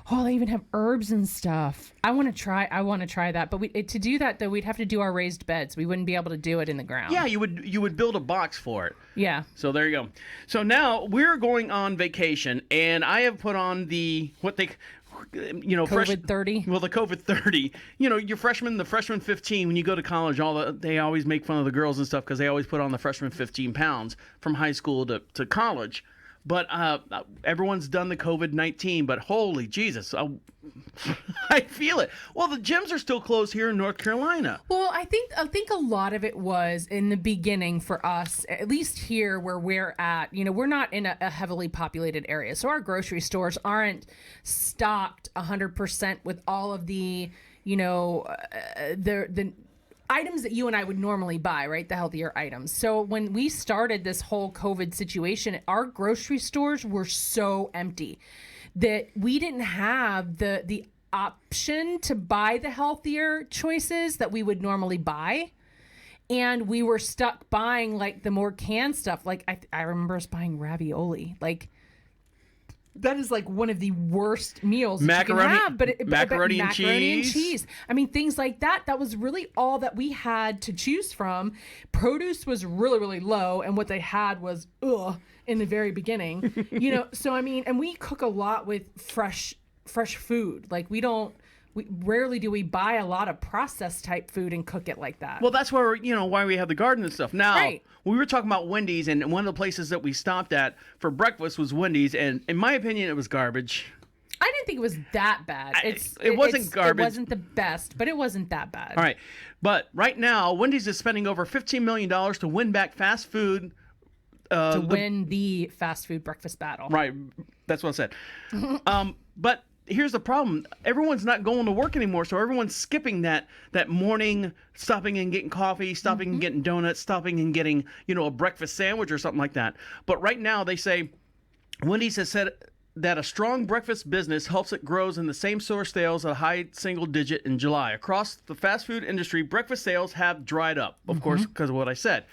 Oh, they even have herbs and stuff. I want to try that. But to do that though, we'd have to do our raised beds. We wouldn't be able to do it in the ground. Yeah, you would build a box for it. Yeah. So there you go. So now we're going on vacation, and I have put on the COVID 30. Well, the COVID 30. Your the freshman 15. When you go to college, they always make fun of the girls and stuff because they always put on the freshman 15 pounds from high school to college. But everyone's done the COVID-19, but holy Jesus, I feel it. Well, the gyms are still closed here in North Carolina. Well, I think a lot of it was in the beginning for us, at least here where we're at. We're not in a heavily populated area, so our grocery stores aren't stocked 100% with all of the, the items that you and I would normally buy, right? The healthier items. So when we started this whole COVID situation, our grocery stores were so empty that we didn't have the option to buy the healthier choices that we would normally buy. And we were stuck buying like the more canned stuff. Like I remember us buying ravioli. Like that is like one of the worst meals macaroni, that you can have. But macaroni and cheese. I mean, things like that. That was really all that we had to choose from. Produce was really, really low, and what they had was in the very beginning. So I mean, and we cook a lot with fresh food. Like we rarely do we buy a lot of processed type food and cook it like that. Well, that's why why we have the garden and stuff. Now, right. We were talking about Wendy's, and one of the places that we stopped at for breakfast was Wendy's, and in my opinion, it was garbage. I didn't think it was that bad. It wasn't garbage. It wasn't the best, but it wasn't that bad. All right. But right now, Wendy's is spending over $15 million to win back fast food. Win the fast food breakfast battle. Right. That's what I said. But here's the problem. Everyone's not going to work anymore, so everyone's skipping that morning, stopping and getting coffee, stopping and getting donuts, stopping and getting, a breakfast sandwich or something like that. But right now they say Wendy's has said that a strong breakfast business helps it grows in the same store sales at a high single digit in July. Across the fast food industry, breakfast sales have dried up, of course, because of what I said.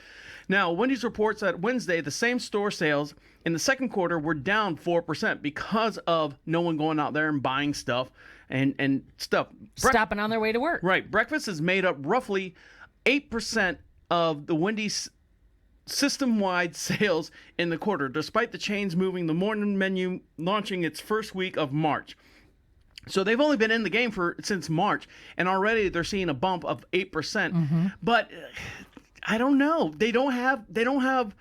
Now, Wendy's reports that Wednesday, the same store sales in the second quarter were down 4% because of no one going out there and buying stuff and stuff. Stopping on their way to work. Right. Breakfast is made up roughly 8% of the Wendy's system-wide sales in the quarter, despite the chains moving the morning menu launching its first week of March. So they've only been in the game since March, and already they're seeing a bump of 8%. But I don't know. They don't have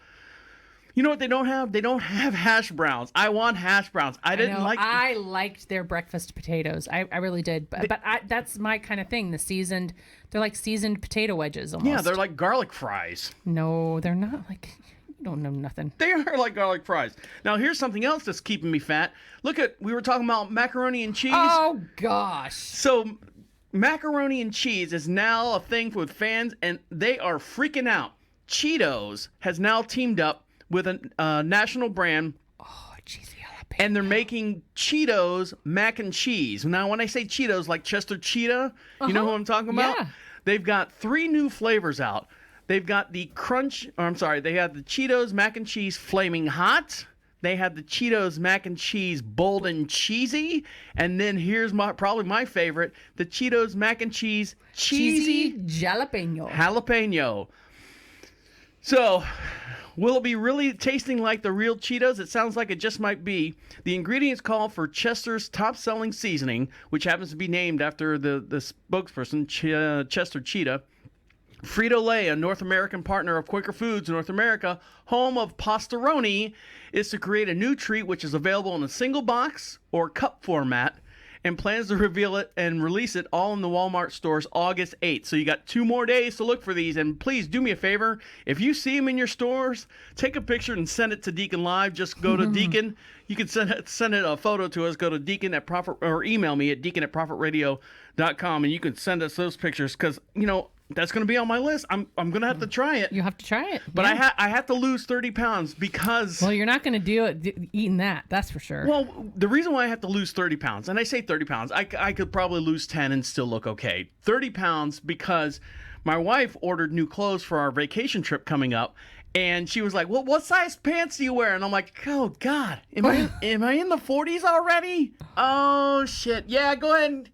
You know what they don't have? They don't have hash browns. I want hash browns. I liked their breakfast potatoes. I really did. But that's my kind of thing. They're like seasoned potato wedges almost. Yeah, they're like garlic fries. No, they're not like, you don't know nothing. They are like garlic fries. Now, here's something else that's keeping me fat. We were talking about macaroni and cheese. Oh, gosh. So, macaroni and cheese is now a thing with fans, and they are freaking out. Cheetos has now teamed up with a national brand. Oh, cheesy jalapeno. And they're making Cheetos mac and cheese. Now, when I say Cheetos, like Chester Cheetah, you know who I'm talking about? Yeah. They've got 3 new flavors out. They've got the they have the Cheetos mac and cheese flaming hot. They have the Cheetos mac and cheese bold and cheesy. And then here's probably my favorite, the Cheetos mac and cheese cheesy jalapeno. So, will it be really tasting like the real Cheetos? It sounds like it just might be. The ingredients call for Chester's top-selling seasoning, which happens to be named after the spokesperson, Chester Cheetah. Frito-Lay, a North American partner of Quaker Foods North America, home of Pastaroni, is to create a new treat which is available in a single box or cup format, and plans to reveal it and release it all in the Walmart stores August 8th. So you got 2 more days to look for these. And please do me a favor. If you see them in your stores, take a picture and send it to DeaconLive. Just go to Deacon. You can send it a photo to us. Go to Deacon at Prophet, or email me at deacon@profitradio.com, and you can send us those pictures because, that's going to be on my list. I'm going to have to try it. You have to try it. But yeah. I have to lose 30 pounds because... Well, you're not going to do it eating that. That's for sure. Well, the reason why I have to lose 30 pounds, and I say 30 pounds, I could probably lose 10 and still look okay. 30 pounds because my wife ordered new clothes for our vacation trip coming up, and she was like, well, what size pants do you wear? And I'm like, oh, God, am I in the 40s already? Oh, shit. Yeah, go ahead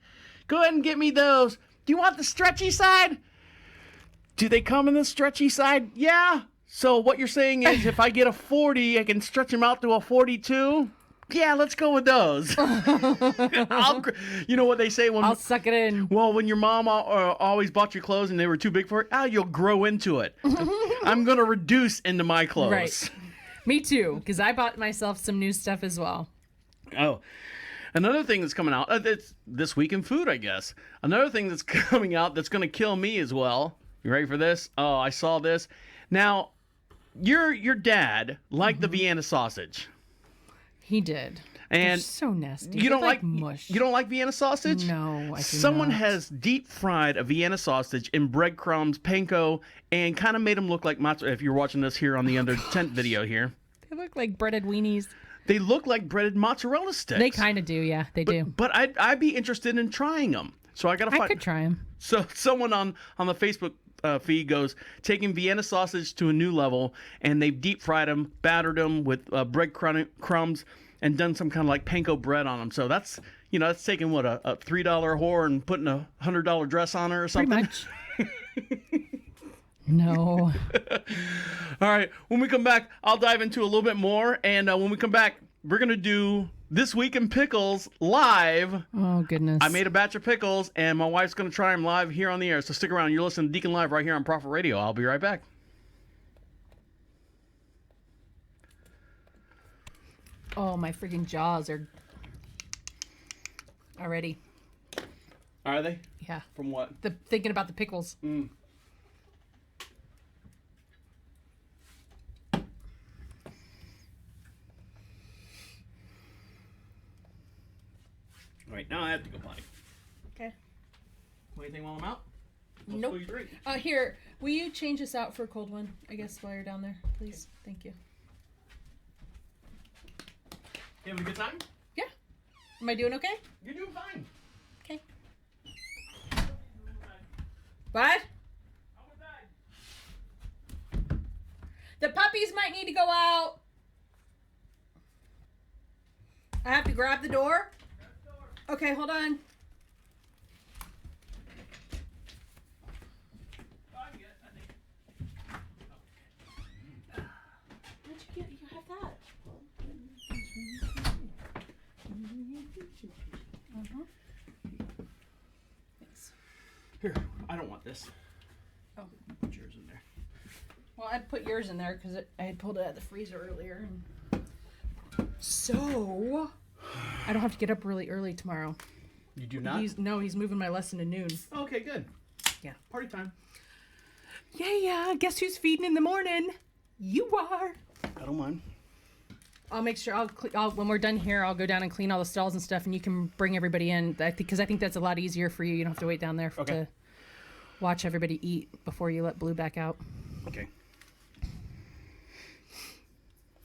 and get me those. Do you want the stretchy side? Do they come in the stretchy side? Yeah. So what you're saying is if I get a 40, I can stretch them out to a 42? Yeah, let's go with those. You know what they say when... I'll suck it in. Well, when your mom always bought you clothes and they were too big for it, you'll grow into it. I'm going to reduce into my clothes. Right. Me too, because I bought myself some new stuff as well. Oh. Another thing that's coming out, it's this week in food, I guess. Another thing that's coming out that's going to kill me as well. You ready for this? Oh, I saw this. Now, your dad liked the Vienna sausage. He did. And they're so nasty. You don't like mush. You don't like Vienna sausage? No, I do Someone not. has deep fried a Vienna sausage in breadcrumbs, panko, and kind of made them look like mozzarella. If you're watching this here on the under tent video here, They look like breaded weenies. they look like breaded mozzarella sticks. They kind of do, yeah. They do. But I'd be interested in trying them. So I gotta find. I could try them. So someone on the Facebook feed goes, taking Vienna sausage to a new level, and they've deep fried them, battered them with bread crumbs, and done some kind of like panko bread on them. So that's taking what a $3 whore and putting a $100 dress on her or something. Pretty much. No. All right, when we come back, I'll dive into a little bit more, and when we come back, we're gonna do This Week in Pickles live. Oh, goodness. I made a batch of pickles, and my wife's going to try them live here on the air. So stick around. You're listening to Deacon Live right here on Prophet Radio. I'll be right back. Oh, my freaking jaws are already. Are they? Yeah. From what? Thinking about the pickles. All right, now I have to go potty. Okay. Anything while I'm out? Nope. Here, will you change this out for a cold one, I guess, while you're down there, please? Thank you. You having a good time? Yeah. Am I doing okay? You're doing fine. Okay. What? The puppies might need to go out. I have to grab the door? Okay, hold on. Where'd you get? You have that. Thanks. Here, I don't want this. Oh. Put yours in there. Well, I put yours in there because I had pulled it out of the freezer earlier. So, I don't have to get up really early tomorrow. You do not? He's moving my lesson to noon. Okay, good. Yeah. Party time. Yeah. Guess who's feeding in the morning? You are. I don't mind. I'll make sure when we're done here, I'll go down and clean all the stalls and stuff, and you can bring everybody in. Because I think that's a lot easier for you. You don't have to wait down there to watch everybody eat before you let Blue back out. Okay.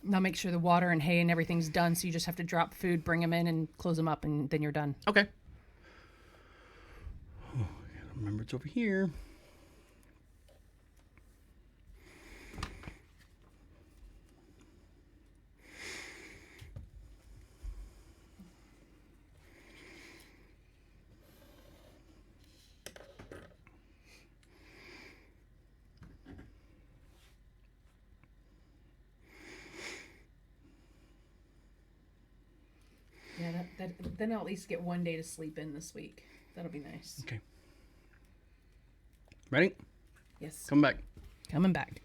And I'll make sure the water and hay and everything's done, so you just have to drop food, bring them in, and close them up, and then you're done. Okay. Oh, I gotta remember it's over here. Yeah, then I'll at least get one day to sleep in this week. That'll be nice. Okay. Ready? Yes. Come back. Coming back.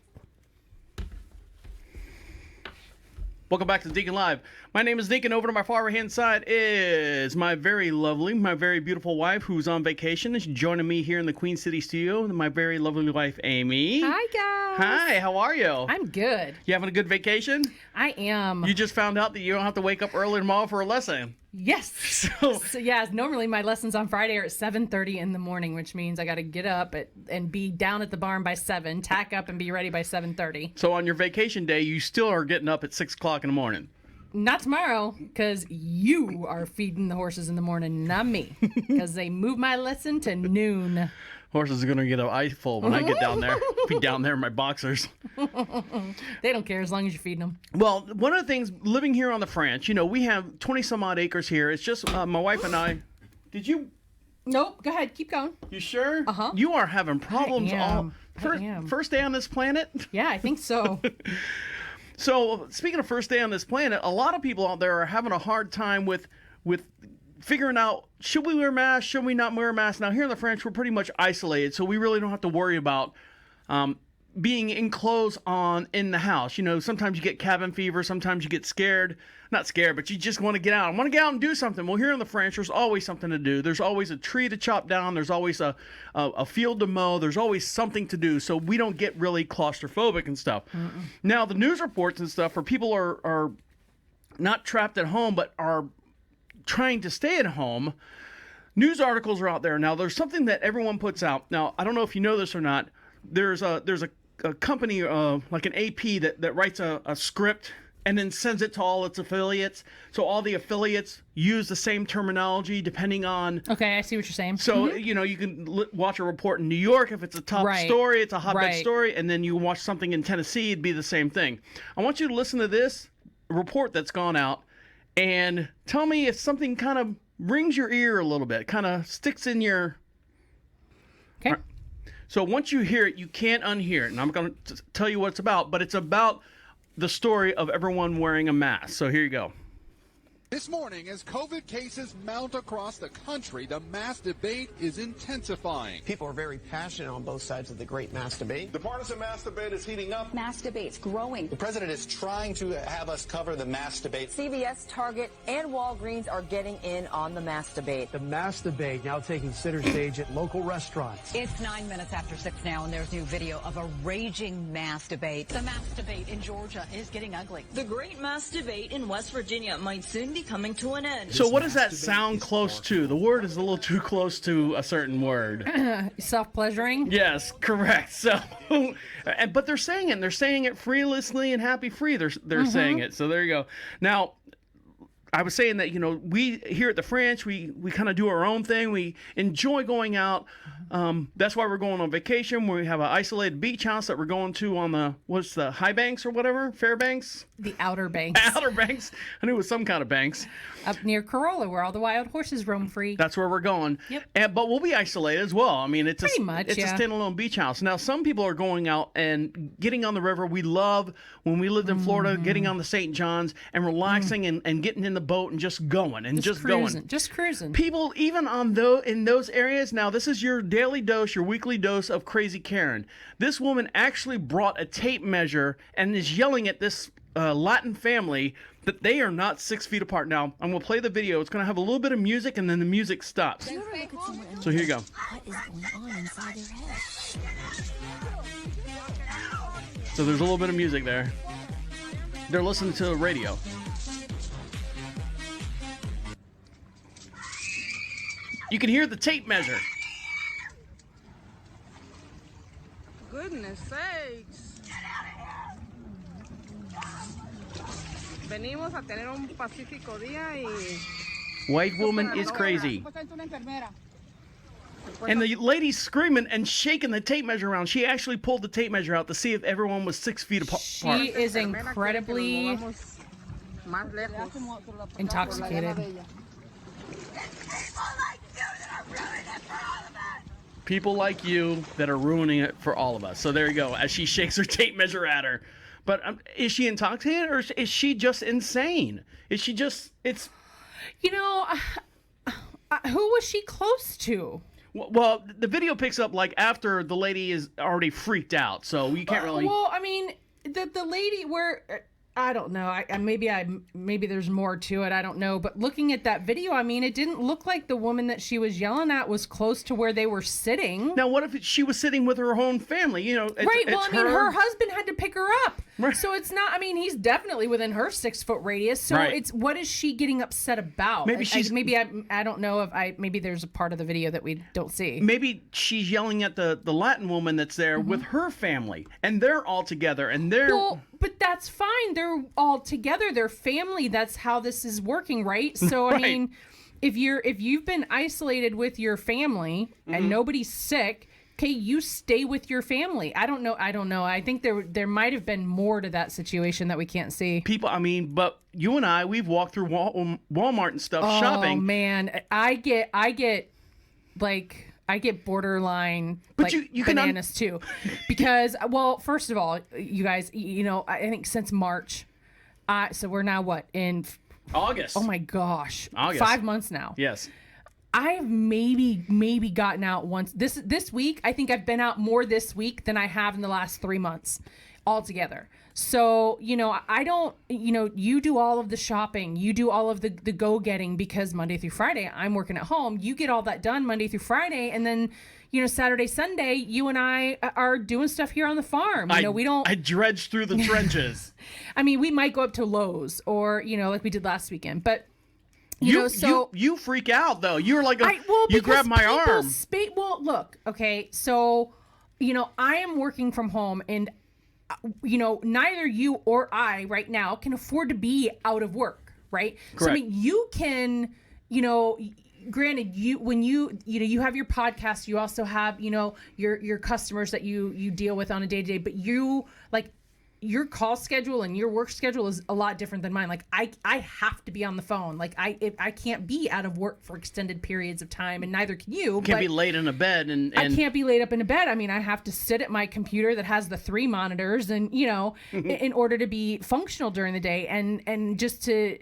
Welcome back to Deacon Live. My name is Deacon. Over to my far right-hand side is my very lovely, my very beautiful wife who's on vacation. She's joining me here in the Queen City studio. My very lovely wife, Amy. Hi, guys. Hi, how are you? I'm good. You having a good vacation? I am. You just found out that you don't have to wake up early tomorrow for a lesson. Yes. So yeah, normally my lessons on Friday are at 7:30 in the morning, which means I got to get up and be down at the barn by 7, tack up and be ready by 7:30. So on your vacation day, you still are getting up at 6 o'clock in the morning. Not tomorrow, because you are feeding the horses in the morning, not me, because they move my lesson to noon. Horses are going to get an eyeful when I get down there. Be down there in my boxers. They don't care as long as you're feeding them. Well, one of the things, living here on the French, we have 20 some odd acres here. It's just my wife and I. Did you? Nope. Go ahead. Keep going. You sure? Uh-huh. You are having problems I am. First day on this planet? Yeah, I think so. So, speaking of first day on this planet, a lot of people out there are having a hard time with figuring out, should we wear masks, should we not wear masks? Now, here in the French, we're pretty much isolated, so we really don't have to worry about being enclosed in the house. Sometimes you get cabin fever, sometimes you get scared. Not scared, but you just want to get out. I want to get out and do something. Well, here in the French, there's always something to do. There's always a tree to chop down. There's always a field to mow. There's always something to do, so we don't get really claustrophobic and stuff. Now, the news reports and stuff, for people are not trapped at home, but are trying to stay at home, news articles are out there. Now, there's something that everyone puts out. Now, I don't know if you know this or not. There's a company like an AP that writes a script and then sends it to all its affiliates. So all the affiliates use the same terminology depending on... Okay, I see what you're saying. So, you can watch a report in New York. If it's a top story, it's a hotbed story. And then you watch something in Tennessee, it'd be the same thing. I want you to listen to this report that's gone out and tell me if something kind of rings your ear a little bit, kind of sticks in your... Okay. Right. So once you hear it, you can't unhear it. And I'm going to tell you what it's about, but it's about the story of everyone wearing a mask. So here you go. This morning, as COVID cases mount across the country, the mask debate is intensifying. People are very passionate on both sides of the great mask debate. The partisan mask debate is heating up. Mask debate's growing. The president is trying to have us cover the mask debate. CVS, Target, and Walgreens are getting in on the mask debate. The mask debate now taking center stage at local restaurants. It's 9 minutes after 6 now, and there's new video of a raging mask debate. The mask debate in Georgia is getting ugly. The great mask debate in West Virginia might soon be coming to an end. So what does that sound close to? The word is a little too close to a certain word. Self-pleasuring? Yes, correct. So, but they're saying it. And they're saying it fearlessly and happy free. They're saying it. So there you go. Now, I was saying that, we here at the French, we kind of do our own thing. We enjoy going out. That's why we're going on vacation. We have an isolated beach house that we're going to on the High Banks or whatever? Fairbanks? The Outer Banks. Outer Banks. I knew it was some kind of banks. Up near Corolla, where all the wild horses roam free. That's where we're going. Yep. But we'll be isolated as well. I mean, it's pretty much, a standalone beach house. Now, some people are going out and getting on the river. We love, when we lived in Florida, getting on the St. John's and relaxing and getting in the boat and just going and just cruising, going. Just cruising. People, even in those areas, now this is your daily dose, your weekly dose of Crazy Karen. This woman actually brought a tape measure and is yelling at this Latin family that they are not 6 feet apart. Now, I'm going to play the video. It's going to have a little bit of music, and then the music stops. So here you go. What is going on inside their head? So there's a little bit of music there. They're listening to the radio. You can hear the tape measure. Goodness sakes. Venimos a tener un pacífico día y... White woman is crazy. And the lady's screaming and shaking the tape measure around. She actually pulled the tape measure out to see if everyone was 6 feet apart. She is incredibly intoxicated. People like you that are ruining it for all of us. So there you go, as she shakes her tape measure at her. But is she intoxicated or is she just insane? Is she just, it's... You know, who was she close to? Well, the video picks up like after the lady is already freaked out, so you can't really... Well, I mean, the lady where... I don't know. Maybe there's more to it. I don't know. But looking at that video, I mean, it didn't look like the woman that she was yelling at was close to where they were sitting. Now, what if she was sitting with her own family? You know, right. Well, I mean, her husband had to pick her up. Right. So it's not. I mean, he's definitely within her 6 foot radius. So it's what is she getting upset about? Maybe she's. I don't know if maybe there's a part of the video that we don't see. Maybe she's yelling at the Latin woman that's there with her family, and they're all together, and they're. Well, but that's fine. They're all together. They're family. That's how this is working, right? So I mean, if you've been isolated with your family and nobody's sick, okay, you stay with your family. I don't know. I think there might have been more to that situation that we can't see. People, I mean, but you and we've walked through Walmart and stuff shopping. Oh man, I get borderline but like you bananas too, because well, first of all, you guys, you know, I think since March, so we're now what in August? Oh my gosh, August. 5 months now. Yes, I've maybe gotten out once this week. I think I've been out more this week than I have in the last 3 months altogether. So, you know, I don't, you know, you do all of the shopping, you do all of the go-getting because Monday through Friday, I'm working at home. You get all that done Monday through Friday. And then, you know, Saturday, Sunday, you and I are doing stuff here on the farm. You know, we don't. I dredge through the trenches. I mean, we might go up to Lowe's or, you know, like we did last weekend. But, you know, so. You freak out, though. You're like, you grab my arm. Well, look, okay. So, you know, I am working from home and, you know, neither you or I right now can afford to be out of work, right? Correct. So I mean, you can, you know, granted, when you have your podcast, you also have, you know, your customers that you deal with on a day-to-day, but you like your call schedule and your work schedule is a lot different than mine. Like I have to be on the phone. Like I can't be out of work for extended periods of time, and neither can you. Can't be laid in a bed and I can't be laid up in a bed. I mean, I have to sit at my computer that has the 3 monitors, and you know, in order to be functional during the day, and just to.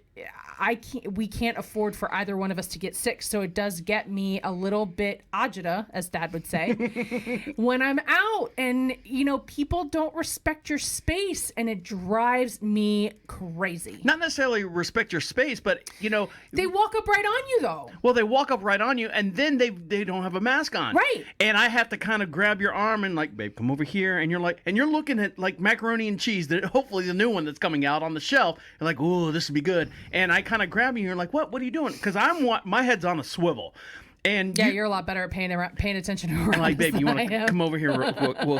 We can't afford for either one of us to get sick, so it does get me a little bit agita, as Dad would say, when I'm out, and you know, people don't respect your space, and it drives me crazy. Not necessarily respect your space, but you know, they walk up right on you though. Well, they walk up right on you, and then they don't have a mask on, right? And I have to kind of grab your arm and like, babe, come over here, and you're like, and you're looking at like macaroni and cheese, that hopefully the new one that's coming out on the shelf. You're like, oh, this would be good, and I kind of grab you and you're like, what are you doing? Because my head's on a swivel, and you're a lot better at paying attention to I'm like, baby, you want to come over here real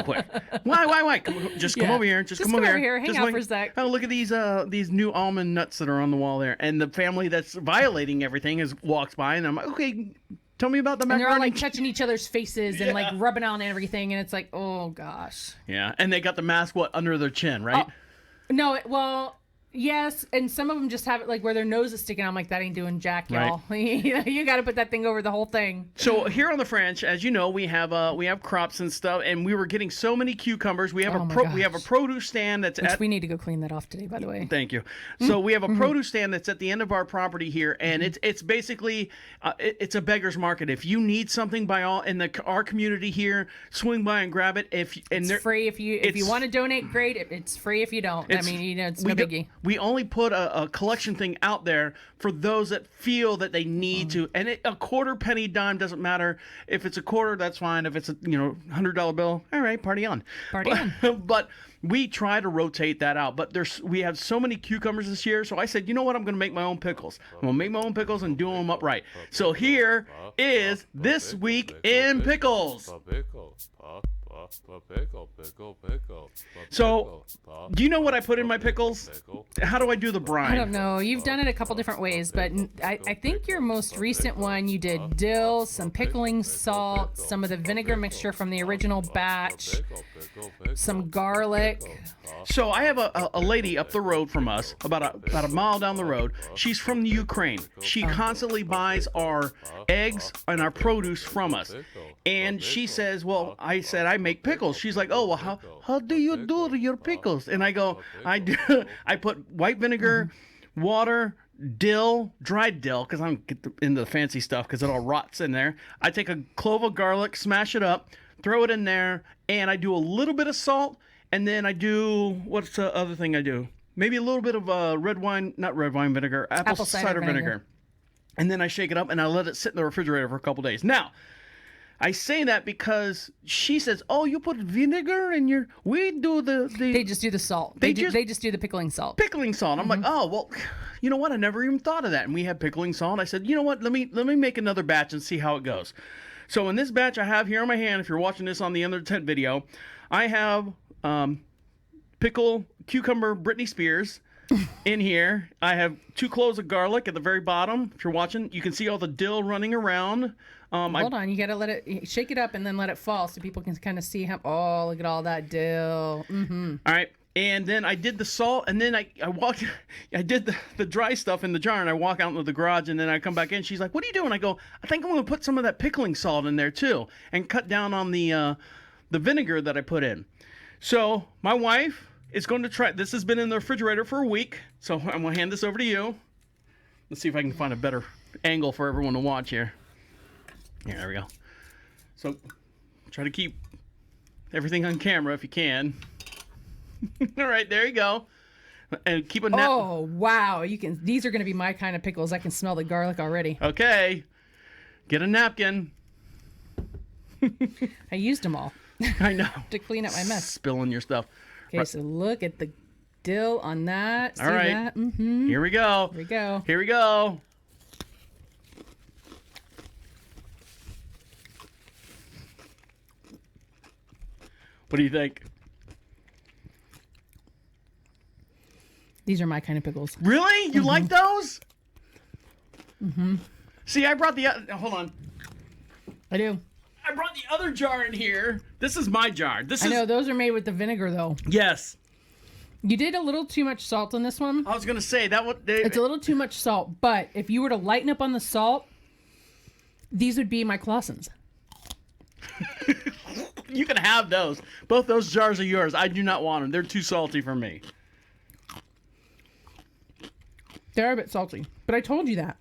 quick? Why just come over here, just come over here, hang out for a sec. Oh, look at these new almond nuts that are on the wall there, and the family that's violating everything walks by, and I'm like, okay, tell me about the macaroni. And they're all like touching each other's faces and like rubbing on everything, and it's like, oh gosh. Yeah, and they got the mask under their chin, right? No, well, Yes, and some of them just have it like where their nose is sticking out. I'm like, that ain't doing jack, y'all. You got to put that thing over the whole thing. So here on the French, as you know, we have crops and stuff, and we were getting so many cucumbers. We have we have a produce stand that's we need to go clean that off today, by the way. Thank you. So we have a produce stand that's at the end of our property here, and it's basically it's a beggar's market. If you need something by all in our community here, swing by and grab it. It's free if you want to donate, great. It's free if you don't. I mean, it's no biggie. We only put a collection thing out there for those that feel that they need to, and a quarter, penny, dime doesn't matter. If it's a quarter, that's fine. If it's a $100 bill, all right, party on. But we try to rotate that out. But we have so many cucumbers this year, so I said, you know what? I'm going to make my own pickles. I'm going to make my own pickles and do them upright. So here is This Week in Pickles. So, do you know what I put in my pickles? How do I do the brine? I don't know. You've done it a couple different ways, but I think your most recent one, you did dill, some pickling salt, some of the vinegar mixture from the original batch, some garlic. So I have a lady up the road from us, about a mile down the road. She's from the Ukraine. She constantly buys our eggs and our produce from us. And she says, well, I said, I make pickles. She's like, oh, well, how do you do your pickles? And I go, I put white vinegar, water, dill, dried dill, because I don't get into the fancy stuff because it all rots in there. I take a clove of garlic, smash it up, throw it in there, and I do a little bit of salt, and then I do, what's the other thing I do? Maybe a little bit of apple cider vinegar. And then I shake it up, and I let it sit in the refrigerator for a couple days. Now, I say that because she says, "Oh, you put vinegar in your." We do the. They just do the salt. They just do the pickling salt. Pickling salt. I'm like, oh well, you know what? I never even thought of that. And we had pickling salt. I said, you know what? Let me make another batch and see how it goes. So in this batch I have here on my hand, if you're watching this on the Under Tent video, I have cucumber Britney Spears in here. I have 2 cloves of garlic at the very bottom. If you're watching, you can see all the dill running around. Hold on, you gotta let it shake it up and then let it fall so people can kind of see how. Oh, look at all that dill. Mm-hmm. All right, and then I did the salt, and then I walked. I did the dry stuff in the jar, and I walk out into the garage, and then I come back in. She's like, "What are you doing?" I go, "I think I'm gonna put some of that pickling salt in there too, and cut down on the vinegar that I put in." So my wife is going to try. This has been in the refrigerator for a week, so I'm gonna hand this over to you. Let's see if I can find a better angle for everyone to watch here. Yeah, there we go. So, try to keep everything on camera if you can. All right, there you go. And keep a net. Oh, wow. These are going to be my kind of pickles. I can smell the garlic already. Okay. Get a napkin. I used them all. I know. To clean up my mess. Spilling your stuff. Okay, so look at the dill on that. See all right. that? Mm-hmm. Here we go. Here we go. Here we go. What do you think? These are my kind of pickles. Really? You like those? Mm-hmm. See, I brought hold on. I do. I brought the other jar in here. This is my jar. I know, those are made with the vinegar, though. Yes. You did a little too much salt on this one. I was going to say, it's a little too much salt, but if you were to lighten up on the salt, these would be my Clausens. You can have those. Both those jars are yours. I do not want them. They're too salty for me. They're a bit salty, but I told you that.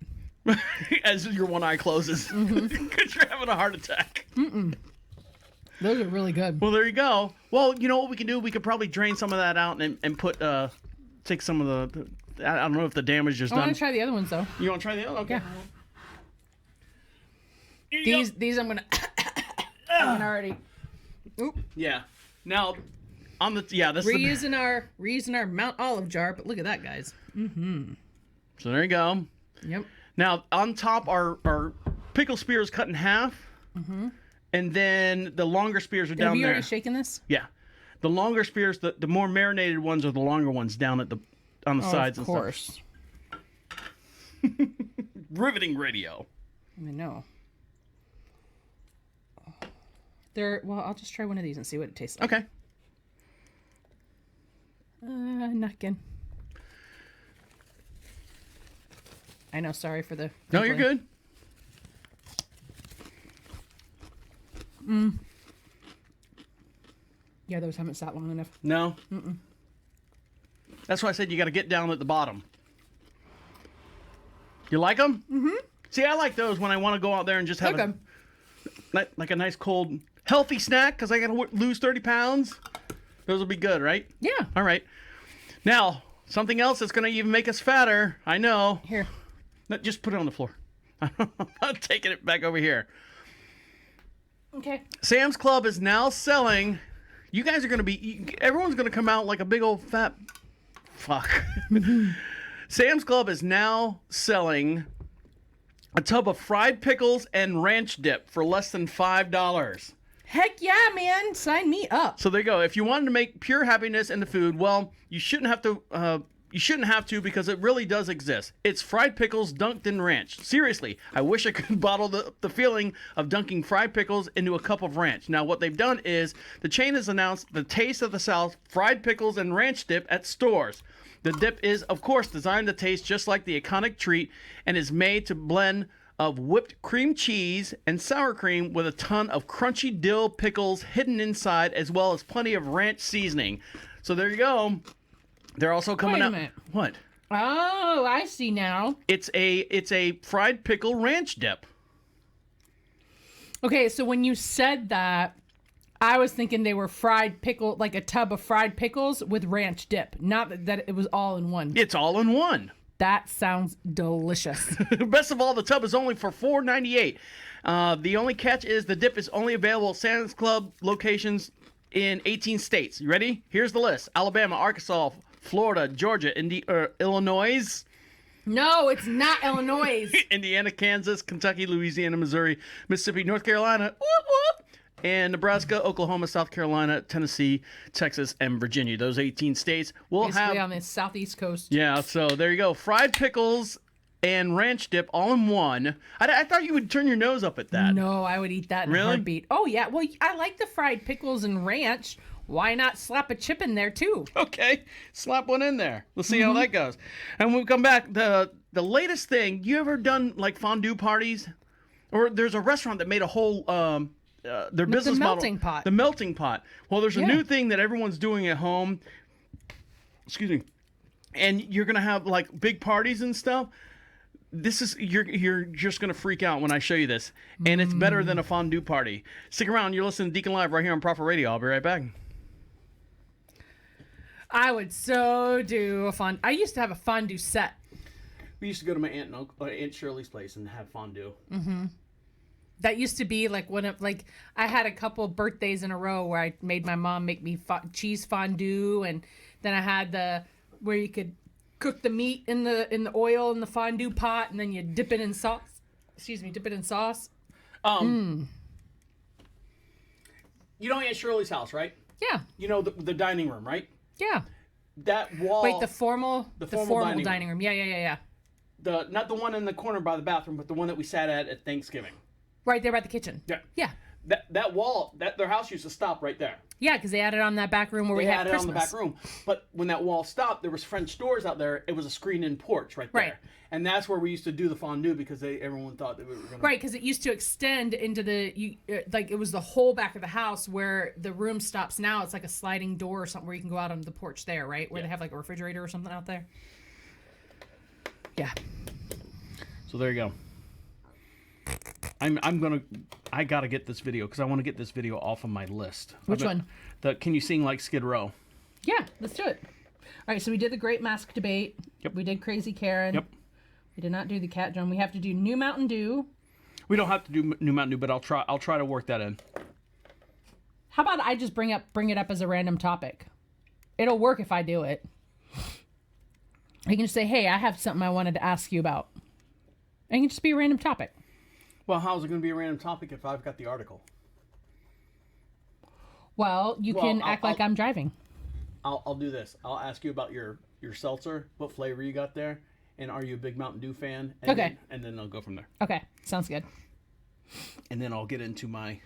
As your one eye closes. Because you're having a heart attack. Mm-mm. Those are really good. Well, there you go. Well, you know what we can do? We could probably drain some of that out and put, take some of the I don't know if the damage is done. I want to try the other ones, though. You want to try the other? Okay. Yeah. These I'm going to... I'm already... Oop. Yeah. Now, on the... Yeah, this reusing our Mount Olive jar, but look at that, guys. Mm-hmm. So there you go. Yep. Now, on top are pickle spears cut in half. Mm-hmm. And then the longer spears are down there. Have you already shaken this? Yeah. The longer spears, the more marinated ones are the longer ones down at on the sides and stuff. Of course. Riveting radio. I know. Well, I'll just try one of these and see what it tastes like. Okay. Napkin. I know. Sorry for the. No, you're good. Yeah, those haven't sat long enough. No. That's why I said you got to get down at the bottom. You like them? Mm-hmm. See, I like those when I want to go out there and just have like a nice cold, healthy snack because I got to lose 30 pounds. Those will be good, right? Yeah. All right. Now, something else that's going to even make us fatter. I know. Here. No, just put it on the floor. I'm taking it back over here. Okay. Sam's Club is now selling. You guys are going to be. Everyone's going to come out like a big old fat. Fuck. Sam's Club is now selling a tub of fried pickles and ranch dip for less than $5. Heck yeah, man. Sign me up. So there you go. If you wanted to make pure happiness in the food, well, you shouldn't have to. You shouldn't have to because it really does exist. It's fried pickles dunked in ranch. Seriously, I wish I could bottle the feeling of dunking fried pickles into a cup of ranch. Now, what they've done is the chain has announced the Taste of the South fried pickles and ranch dip at stores. The dip is, of course, designed to taste just like the iconic treat and is made to blend of whipped cream cheese and sour cream with a ton of crunchy dill pickles hidden inside, as well as plenty of ranch seasoning. So there you go. They're also coming out. Wait a minute. What? Oh, I see now. It's a fried pickle ranch dip. Okay, so when you said that, I was thinking they were fried pickle, like a tub of fried pickles with ranch dip. Not that it was all in one. It's all in one. That sounds delicious. Best of all, the tub is only for $4.98. The only catch is the dip is only available at Sam's Club locations in 18 states. You ready? Here's the list: Alabama, Arkansas, Florida, Georgia, Illinois. No, it's not Illinois. Indiana, Kansas, Kentucky, Louisiana, Missouri, Mississippi, North Carolina, whoop, whoop, and Nebraska, Oklahoma, South Carolina, Tennessee, Texas, and Virginia. Those 18 states will Basically have on the southeast coast. Yeah, so there you go. Fried pickles and ranch dip all in one. I thought you would turn your nose up at that. No, I would eat that in a heartbeat. Oh, yeah. Well, I like the fried pickles and ranch. Why not slap a chip in there, too? Okay, slap one in there. We'll see how that goes. And when we come back, the latest thing, you ever done, like, fondue parties? Or there's a restaurant that made a whole, their business model. The melting pot. The melting pot. Well, there's a new thing that everyone's doing at home. Excuse me. And you're going to have, like, big parties and stuff. This is you're just gonna freak out when I show you this, and it's better than a fondue party. Stick around. You're listening to Deacon Live right here on Proper Radio. I'll be right back. I would so do a fondue. I used to have a fondue set. We used to go to my Aunt Shirley's place and have fondue. Mm-hmm. That used to be like I had a couple birthdays in a row where I made my mom make me cheese fondue, and then I had where you could cook the meat in the oil in the fondue pot, and then you dip it in sauce. Dip it in sauce. You know Aunt Shirley's house, right? Yeah. You know the dining room, right? Yeah. That wall. Wait, the formal dining room. Yeah. Not the one in the corner by the bathroom, but the one that we sat at Thanksgiving. Right there by the kitchen. Yeah. Yeah. That wall, their house used to stop right there. Yeah, because they had it on that back room where we had Christmas. They had it on the back room. But when that wall stopped, there was French doors out there. It was a screened-in porch right there. Right. And that's where we used to do the fondue because everyone thought that we were going to... Right, because it used to extend into it was the whole back of the house where the room stops now. It's like a sliding door or something where you can go out onto the porch there, right? Where they have like a refrigerator or something out there. Yeah. So there you go. I gotta get this video because I want to get this video off of my list. Which one? Can you sing like Skid Row? Yeah, let's do it. All right, so we did the Great Mask Debate. Yep. We did Crazy Karen. Yep. We did not do the Cat Drum. We have to do New Mountain Dew. We don't have to do New Mountain Dew, but I'll try to work that in. How about I just bring it up as a random topic? It'll work if I do it. I can just say, hey, I have something I wanted to ask you about. It can just be a random topic. Well, how's it going to be a random topic if I've got the article? Well, you can act like I'm driving. I'll do this. I'll ask you about your seltzer, what flavor you got there, and are you a big Mountain Dew fan? Okay. And then I'll go from there. Okay, sounds good. And then I'll get into my...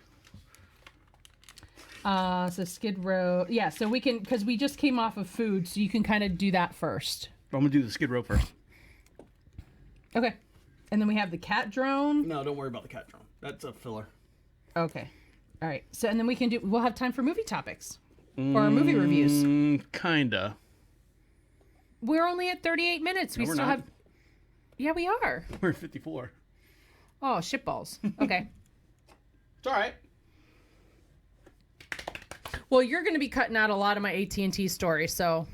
So Skid Row. Yeah, so we can, because we just came off of food, so you can kind of do that first. I'm going to do the Skid Row first. Okay. And then we have the cat drone. No, don't worry about the cat drone. That's a filler. Okay. All right. So, and then we'll have time for movie topics or movie reviews. Kinda. We're only at 38 minutes. No, We we're still not. have. Yeah, we are. We're at 54. Oh, shitballs. Okay. It's all right. Well, you're going to be cutting out a lot of my AT&T story, so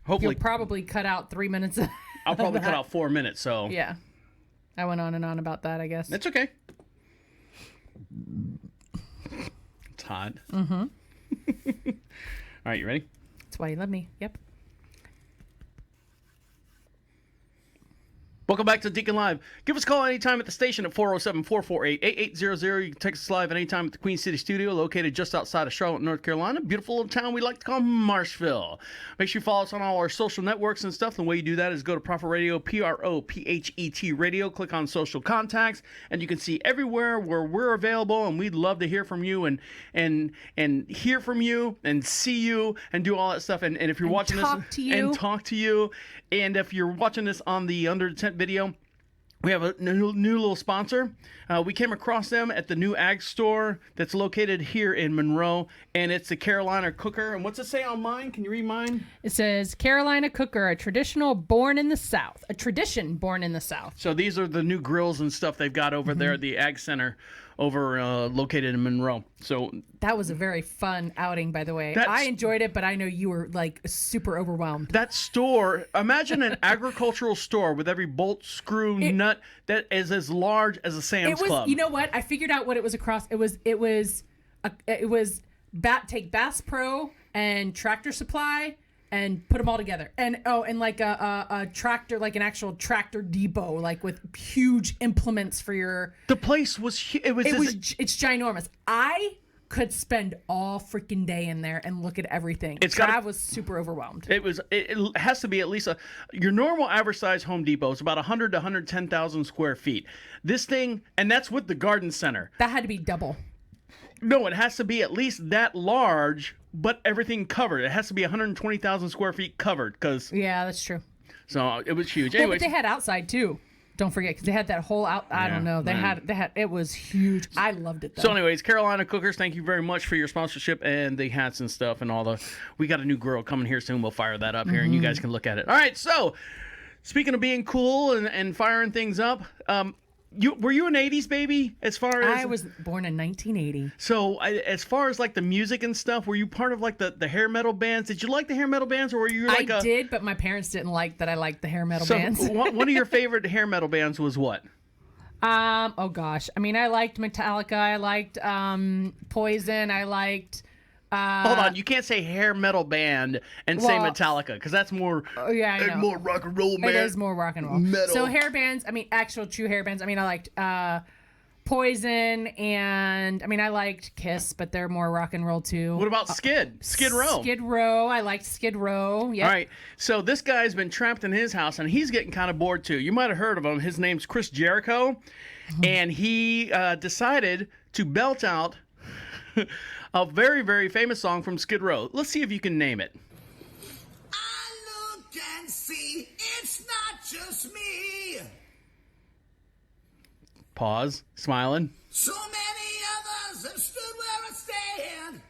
Hopefully. you'll probably cut out 3 minutes. I'll probably of cut that. out 4 minutes, so. Yeah. I went on and on about that, I guess. That's okay. It's hot. Mm-hmm. All right, you ready? That's why you love me. Yep. Welcome back to Deacon Live. Give us a call anytime at the station at 407-448-8800. You can text us live anytime at the Queen City Studio, located just outside of Charlotte, North Carolina. Beautiful little town we like to call Marshville. Make sure you follow us on all our social networks and stuff. The way you do that is go to Prophet Radio, Prophet Radio. Click on social contacts, and you can see everywhere where we're available, and we'd love to hear from you and hear from you and see you and do all that stuff. And if you're watching this, talk to you. and talk to you. And if you're watching this on the Under the Tent video, we have a new little sponsor. We came across them at the new ag store that's located here in Monroe, and it's the Carolina Cooker. And what's it say on mine? Can you read mine? It says Carolina Cooker, a tradition born in the South. So these are the new grills and stuff they've got over there at the ag center over located in Monroe. So that was a very fun outing, by the way. I enjoyed it, but I know you were like super overwhelmed. That store, imagine an agricultural store with every bolt, screw, nut that is as large as a Sam's Club. You know what? I figured out what it was across. It was take Bass Pro and Tractor Supply and put them all together. And like a tractor, like an actual tractor depot, like with huge implements for your. The place was it's ginormous. I could spend all freaking day in there and look at everything. I was super overwhelmed. It has to be at least your normal average size Home Depot is about 100 to 110,000 square feet. This thing, and that's with the garden center. That had to be double. No, it has to be at least that large, but everything covered. It has to be 120,000 square feet covered, because yeah, that's true. So it was huge. Well, Anyways, but they had outside too. Don't forget, because they had that whole out. I don't know. They had. It was huge. I loved it though. So, anyways, Carolina Cookers, thank you very much for your sponsorship and the hats and stuff and all the. We got a new grill coming here soon. We'll fire that up here, and you guys can look at it. All right. So, speaking of being cool and firing things up, were you an 80s baby as far as... I was born in 1980. So as far as like the music and stuff, were you part of like the hair metal bands? Did you like the hair metal bands, or were you like I did, but my parents didn't like that I liked the hair metal bands. One of your favorite hair metal bands was what? Oh gosh. I mean, I liked Metallica. I liked Poison. I liked... Hold on, you can't say hair metal band and say Metallica, because that's more more rock and roll, man. It is more rock and roll. Metal. So hair bands, I mean, actual true hair bands. I mean, I liked Poison, and I mean, I liked Kiss, but they're more rock and roll too. What about Skid Row? Skid Row, I liked Skid Row. Yep. All right, so this guy's been trapped in his house, and he's getting kind of bored too. You might have heard of him. His name's Chris Jericho, and he decided to belt out a very, very famous song from Skid Row. Let's see if you can name it. I look and see it's not just me. Pause. Smiling. So many others have stood where I stand.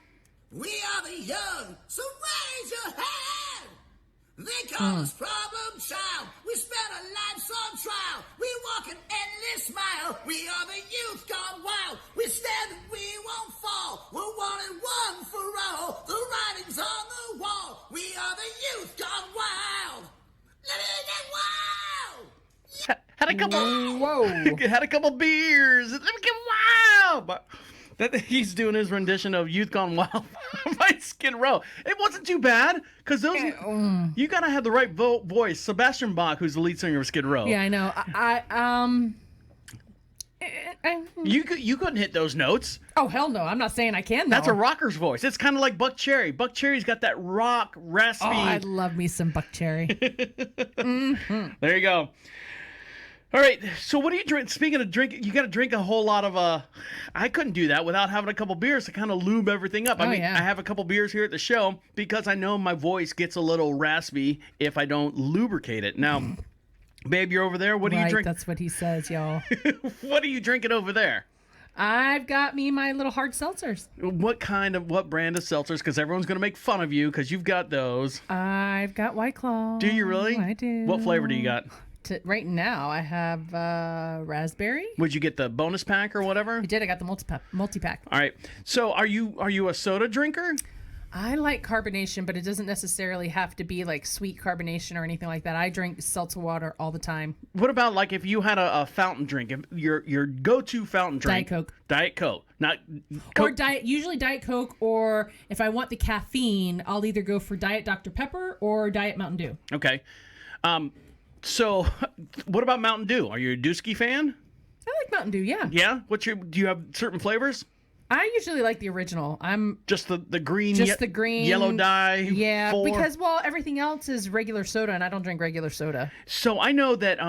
We are the young, so raise your hand. They call us problem child. We spent our lives on trial. We walk an endless mile. We are the youth gone wild. We stand and we won't fall. We're one and one for all. The writing's on the wall. We are the youth gone wild. Let me get wild. Had a couple beers. Let me get wild. But he's doing his rendition of "Youth Gone Wild" by Skid Row. It wasn't too bad, because those you gotta have the right voice. Sebastian Bach, who's the lead singer of Skid Row. Yeah, I know. You couldn't hit those notes. Oh hell no! I'm not saying I can. Though. That's a rocker's voice. It's kind of like Buck Cherry. Buck Cherry's got that rock raspy. Oh, I love me some Buck Cherry. There you go. All right, so what do you drink? Speaking of drink, you got to drink a whole lot of. I couldn't do that without having a couple beers to kind of lube everything up. I mean, I have a couple beers here at the show because I know my voice gets a little raspy if I don't lubricate it. Now, Babe, you're over there. What do you drink? That's what he says, y'all. What are you drinking over there? I've got me my little hard seltzers. What brand of seltzers? Because everyone's going to make fun of you because you've got those. I've got White Claw. Do you really? I do. What flavor do you got? Right now, I have raspberry. Would you get the bonus pack or whatever? I did. I got the multi-pack. All right. So are you a soda drinker? I like carbonation, but it doesn't necessarily have to be like sweet carbonation or anything like that. I drink seltzer water all the time. What about like if you had a fountain drink, if your go-to fountain drink? Diet Coke. Diet Coke, not Coke. Or usually Diet Coke, or if I want the caffeine, I'll either go for Diet Dr. Pepper or Diet Mountain Dew. Okay. So what about Mountain Dew? Are you a Dewski fan? I like Mountain Dew, yeah. Yeah? Do you have certain flavors? I usually like the original. I'm just the green, the green yellow dye. Yeah, because everything else is regular soda, and I don't drink regular soda. So I know that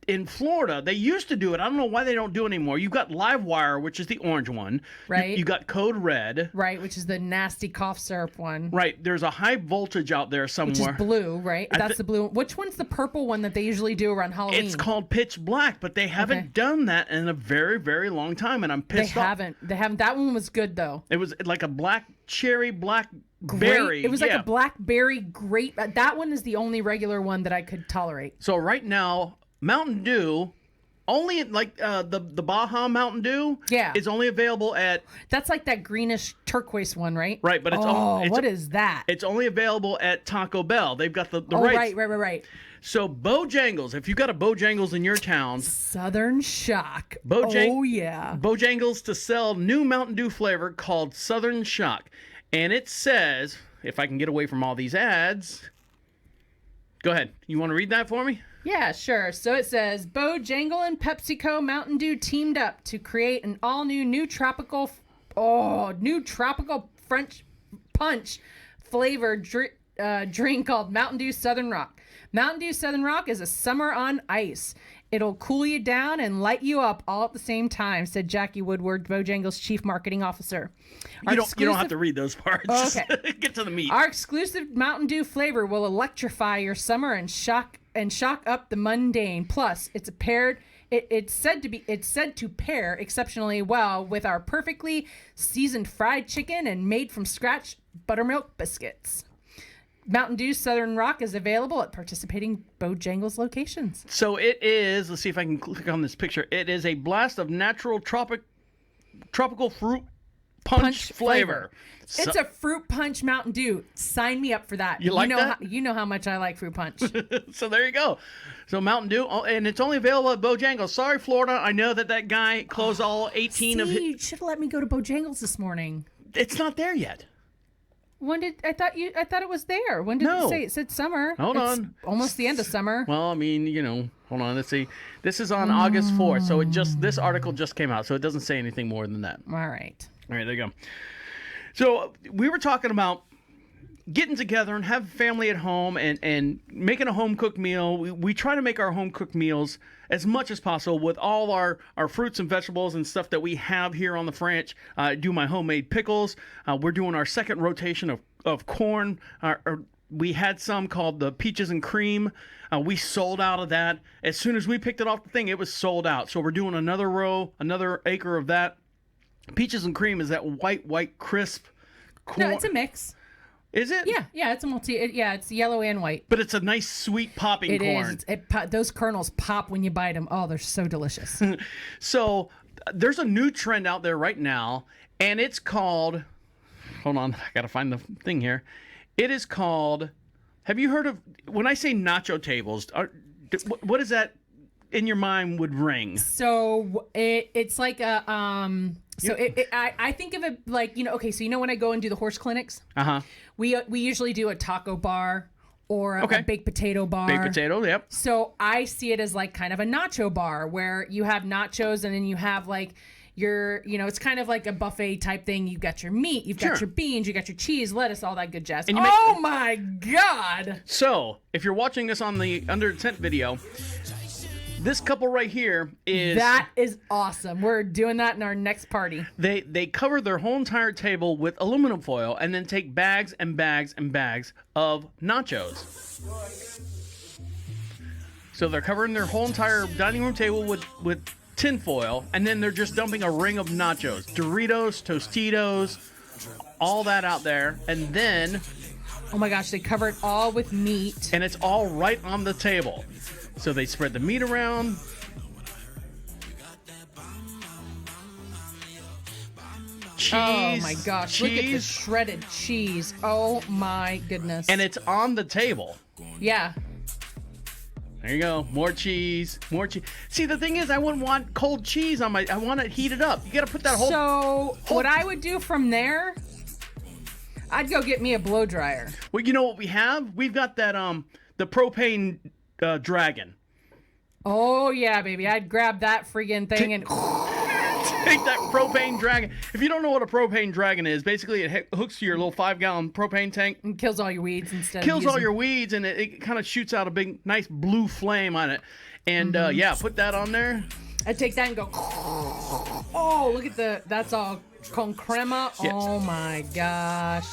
in Florida they used to do it. I don't know why they don't do it anymore. You've got Live Wire, which is the orange one. Right. You got Code Red. Right, which is the nasty cough syrup one. Right. There's a High Voltage out there somewhere. Which is blue, right? That's the blue one. Which one's the purple one that they usually do around Halloween? It's called Pitch Black, but they haven't done that in a very, very long time, and I'm pissed off. They haven't. That one was good, though. It was like a blackberry. It was like a blackberry grape. That one is the only regular one that I could tolerate. So right now, Mountain Dew, only like the Baja Mountain Dew, is only available at. That's like that greenish turquoise one, right? Right, but what is that? It's only available at Taco Bell. They've got the rights. Right. So Bojangles, if you've got a Bojangles in your town, Southern Shock. Yeah, Bojangles to sell new Mountain Dew flavor called Southern Shock, and it says, if I can get away from all these ads, go ahead. You want to read that for me? Yeah, sure. So it says, Bojangle and PepsiCo Mountain Dew teamed up to create an all-new tropical French punch flavored drink called Mountain Dew Southern Rock. Mountain Dew Southern Rock is a summer on ice. It'll cool you down and light you up all at the same time, said Jackie Woodward, Bojangles' chief marketing officer. You don't have to read those parts. Okay. Get to the meat. Our exclusive Mountain Dew flavor will electrify your summer and shock up the mundane. Plus, it's said to pair exceptionally well with our perfectly seasoned fried chicken and made from scratch buttermilk biscuits. Mountain Dew Southern Rock is available at participating Bojangles locations. So it is, let's see if I can click on this picture. It is a blast of natural tropical fruit punch flavor. It's a fruit punch Mountain Dew. Sign me up for that. You like that? You know how much I like fruit punch. So there you go. So Mountain Dew, and it's only available at Bojangles. Sorry, Florida. I know that guy closed all 18 of his. You should have let me go to Bojangles this morning. It's not there yet. When did I thought it was there? When did it say? It said summer. Hold on. Almost the end of summer. Well, I mean, hold on. Let's see. This is on August 4th, so this article just came out, so it doesn't say anything more than that. All right, there you go. So we were talking about getting together and having family at home and making a home-cooked meal. We try to make our home-cooked meals as much as possible with all our fruits and vegetables and stuff that we have here on the French. I do my homemade pickles. We're doing our second rotation of corn. We had some called the peaches and cream. We sold out of that. As soon as we picked it off the thing, it was sold out. So we're doing another acre of that. Peaches and cream is that white, crisp corn. No, it's a mix. Is it? Yeah, it's it's yellow and white. But it's a nice, sweet popping corn. It is. Those kernels pop when you bite them. Oh, they're so delicious. So there's a new trend out there right now, and it's called, hold on, I got to find the thing here. It is called, have you heard of, when I say nacho tables, what is that in your mind would ring? So it's like a, I think of it like, so when I go and do the horse clinics, we usually do a taco bar or a baked potato bar. Baked potato, yep. So I see it as like kind of a nacho bar where you have nachos and then you have like your, it's kind of like a buffet type thing. You've got your meat, you've got your beans, you got your cheese, lettuce, all that good jazz. Oh my God. So if you're watching this on the Under Tent video, this couple right here is... That is awesome. We're doing that in our next party. They cover their whole entire table with aluminum foil and then take bags and bags and bags of nachos. So they're covering their whole entire dining room table with tin foil, and then they're just dumping a ring of nachos, Doritos, Tostitos, all that out there, and then... Oh my gosh, they cover it all with meat. And it's all right on the table. So they spread the meat around. Cheese. Oh my gosh, look at the cheese. shredded cheese. Oh my goodness. And it's on the table. Yeah. There you go. More cheese. More cheese. See, the thing is, I wouldn't want cold cheese on my... I want it heated up. You got to put that whole... So, what I would do from there, I'd go get me a blow dryer. Well, you know what we have? We've got that, the Propane Dragon. Oh, yeah, baby. I'd grab that friggin' thing and... Take that Propane Dragon. If you don't know what a Propane Dragon is, basically it hooks to your little 5-gallon propane tank. And kills all your weeds instead Kills of all your weeds, and it kind of shoots out a big, nice blue flame on it. And, yeah, put that on there. I'd take that and go... Oh, look at that's all con crema. Yes. Oh, my gosh.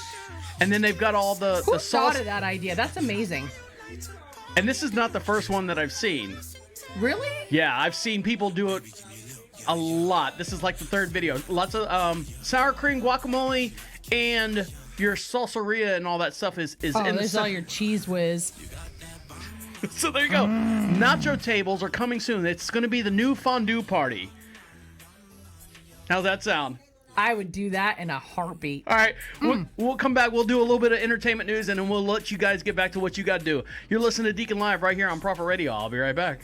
And then they've got all the Who sauce. thought of that idea? That's amazing. And this is not the first one that I've seen. Really? Yeah, I've seen people do it a lot. This is like the third video. Lots of sour cream, guacamole, and your salsaria and all that stuff is in the there's all your cheese whiz. So there you go. Nacho tables are coming soon. It's going to be the new Fondue Party. How's that sound? I would do that in a heartbeat. All right, we'll come back. We'll do a little bit of entertainment news, and then we'll let you guys get back to what you got to do. You're listening to Deacon Live right here on Proper Radio. I'll be right back.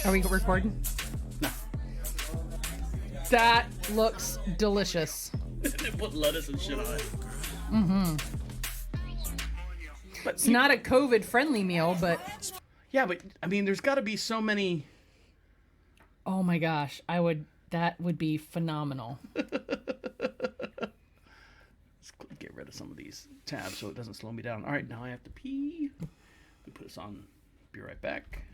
Are we recording? No. That looks delicious. They put lettuce and shit on it. Mm-hmm. But it's not a COVID-friendly meal, but... Yeah, but, I mean, there's got to be so many... Oh, my gosh. That would be phenomenal. Let's get rid of some of these tabs so it doesn't slow me down. All right, now I have to pee. Let me put this on. Be right back.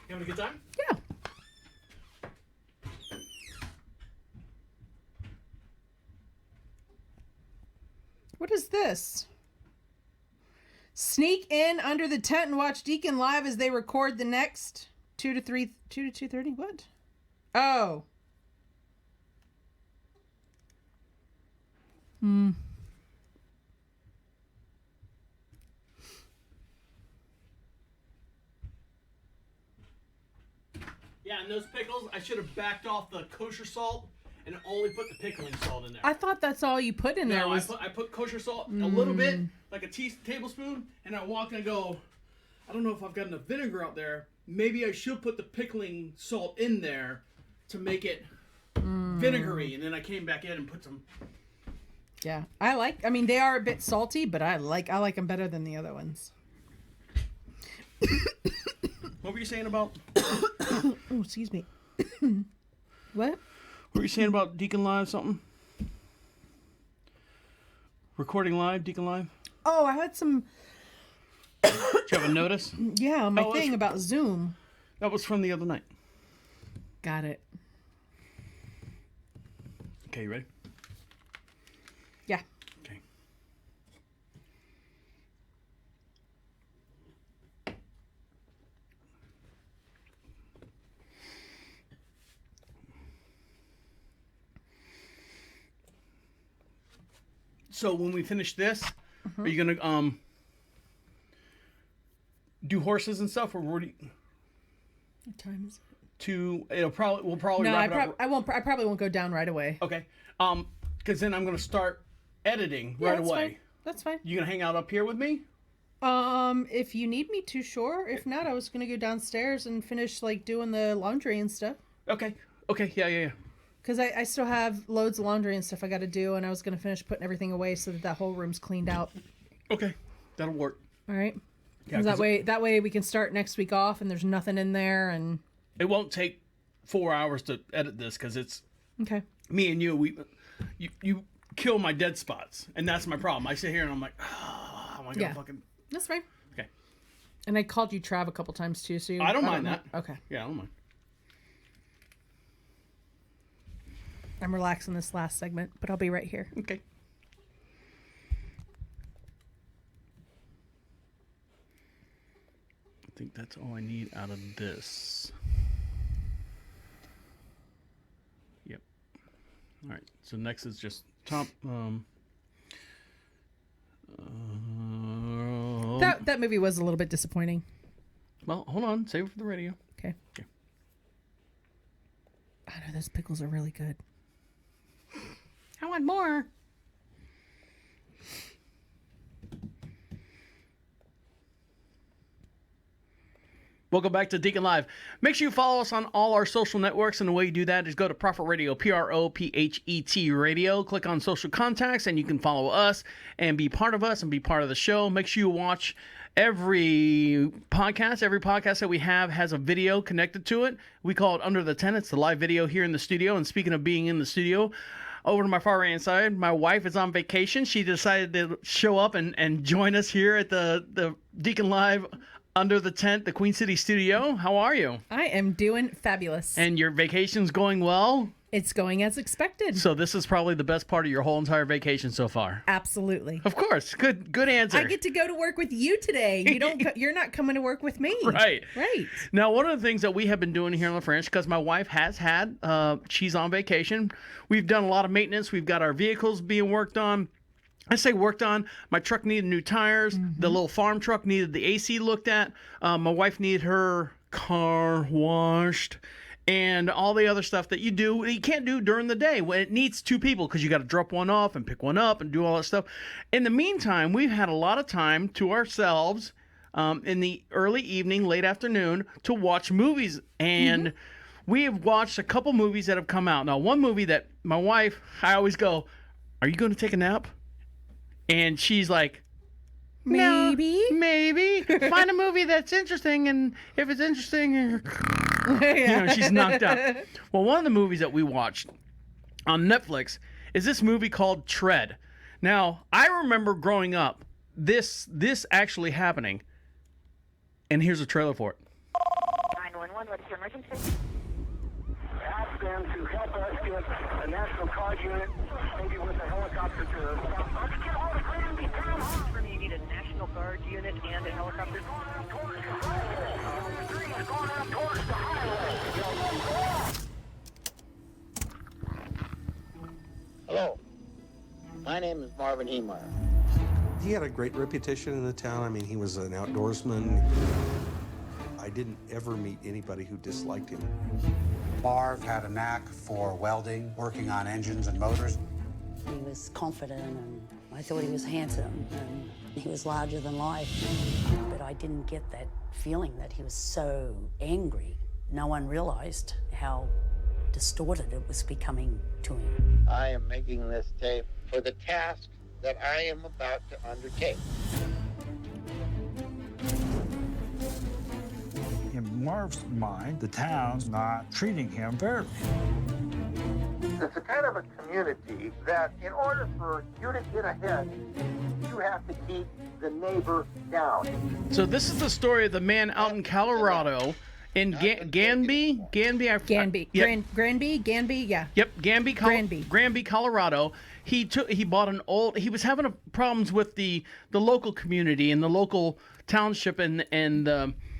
You having a good time? Yeah. What is this? Sneak in under the tent and watch Deacon Live as they record the next 2 to 2:30. What? Oh. Yeah, and those pickles, I should have backed off the kosher salt and only put the pickling salt in there. I thought that's all you put in there. No, Was... I put kosher salt a little bit, like a tablespoon, and I walk and I go, I don't know if I've got enough vinegar out there. Maybe I should put the pickling salt in there to make it vinegary. And then I came back in and put some. Yeah, I mean, they are a bit salty, but I like them better than the other ones. What were you saying about? Oh, excuse me. What? What were you saying about Deacon Live something? Recording live, Deacon Live? Oh, I had some... Did you have a notice? Yeah, on my thing about Zoom. That was from the other night. Got it. Okay, you ready? Yeah. Okay. So when we finish this, are you gonna do horses and stuff, or what? What time is it? We'll probably No, wrap it up. I probably won't go down right away. Okay. Because then I'm gonna start editing right that's away. Fine. That's fine. You gonna hang out up here with me? If you need me to, sure. If not, I was gonna go downstairs and finish like doing the laundry and stuff. Okay. Okay. Yeah. Because I still have loads of laundry and stuff I got to do, and I was gonna finish putting everything away so that whole room's cleaned out. Okay. That'll work. All right. Yeah, that way we can start next week off, and there's nothing in there, and it won't take 4 hours to edit this because it's okay. Me and you kill my dead spots, and that's my problem. I sit here and I'm like, oh, am I gonna fucking? That's fine. Okay. And I called you Trav a couple times too, so I don't mind that. Okay. Yeah, I don't mind. I'm relaxing this last segment, but I'll be right here. Okay. think that's all I need out of this. Yep. All right. So next is just top. That movie was a little bit disappointing. Well, hold on. Save it for the radio. Okay. I know those pickles are really good. I want more. Welcome back to Deacon Live. Make sure you follow us on all our social networks, and the way you do that is go to Prophet Radio, Prophet Radio. Click on social contacts, and you can follow us and be part of us and be part of the show. Make sure you watch every podcast. Every podcast that we have has a video connected to it. We call it Under the Tent. It's the live video here in the studio. And speaking of being in the studio, over to my far right hand side, my wife is on vacation. She decided to show up and join us here at the Deacon Live Under the Tent, the Queen City studio. How are you? I am doing fabulous. And your vacation's going well? It's going as expected. So this is probably the best part of your whole entire vacation so far. Absolutely. Of course. Good answer. I get to go to work with you today. You're not coming to work with me. Right. Right. Now, one of the things that we have been doing here on the French, because my wife has had, she's on vacation. We've done a lot of maintenance. We've got our vehicles being worked on. I say worked on. My truck needed new tires. Mm-hmm. The little farm truck needed the AC looked at. My wife needed her car washed. And all the other stuff that you can't do during the day when it needs two people, because you got to drop one off and pick one up and do all that stuff. In the meantime, we've had a lot of time to ourselves in the early evening, late afternoon, to watch movies. And we have watched a couple movies that have come out. Now, one movie that my wife, I always go, "Are you going to take a nap?" And she's like, maybe. Find a movie that's interesting, and if it's interesting, she's knocked out. Well, one of the movies that we watched on Netflix is this movie called Tread. Now, I remember growing up, this actually happening, and here's a trailer for it. 911, what's your emergency? Ask them to help us get a National Guard unit, maybe with a helicopter to... Let's get hold of Granby Town Hall. You need a National Guard unit and a helicopter. Going out towards the highway. The street is going out towards the highway. Hello. My name is Marvin Heemeyer. He had a great reputation in the town. I mean, he was an outdoorsman. I didn't ever meet anybody who disliked him. Marv had a knack for welding, working on engines and motors. He was confident, and I thought he was handsome, and he was larger than life. But I didn't get that feeling that he was so angry. No one realized how distorted it was becoming to him. I am making this tape for the task that I am about to undertake. In Marv's mind, the town's not treating him fairly. It's a kind of a community that in order for you to get ahead, you have to keep the neighbor down. So this is the story of the man out in Colorado in Granby, yeah. Yep, Granby, Colorado. He bought an old. He was having problems with the local community and the local township and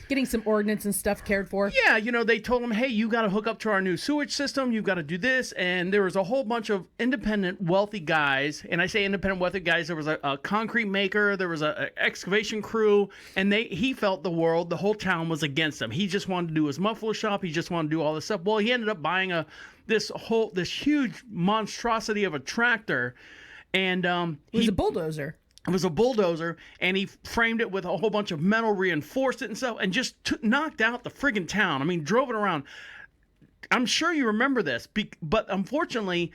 getting some ordinance and stuff cared for. Yeah, they told him, hey, you got to hook up to our new sewage system. You've got to do this. And there was a whole bunch of independent, wealthy guys. And I say independent, wealthy guys. There was a concrete maker. There was an excavation crew. And he felt the whole town was against him. He just wanted to do his muffler shop. He just wanted to do all this stuff. Well, he ended up buying this huge monstrosity of a tractor. And it was a bulldozer. It was a bulldozer, and he framed it with a whole bunch of metal, reinforced it and stuff, and just knocked out the friggin' town. I mean, drove it around. I'm sure you remember this, but unfortunately,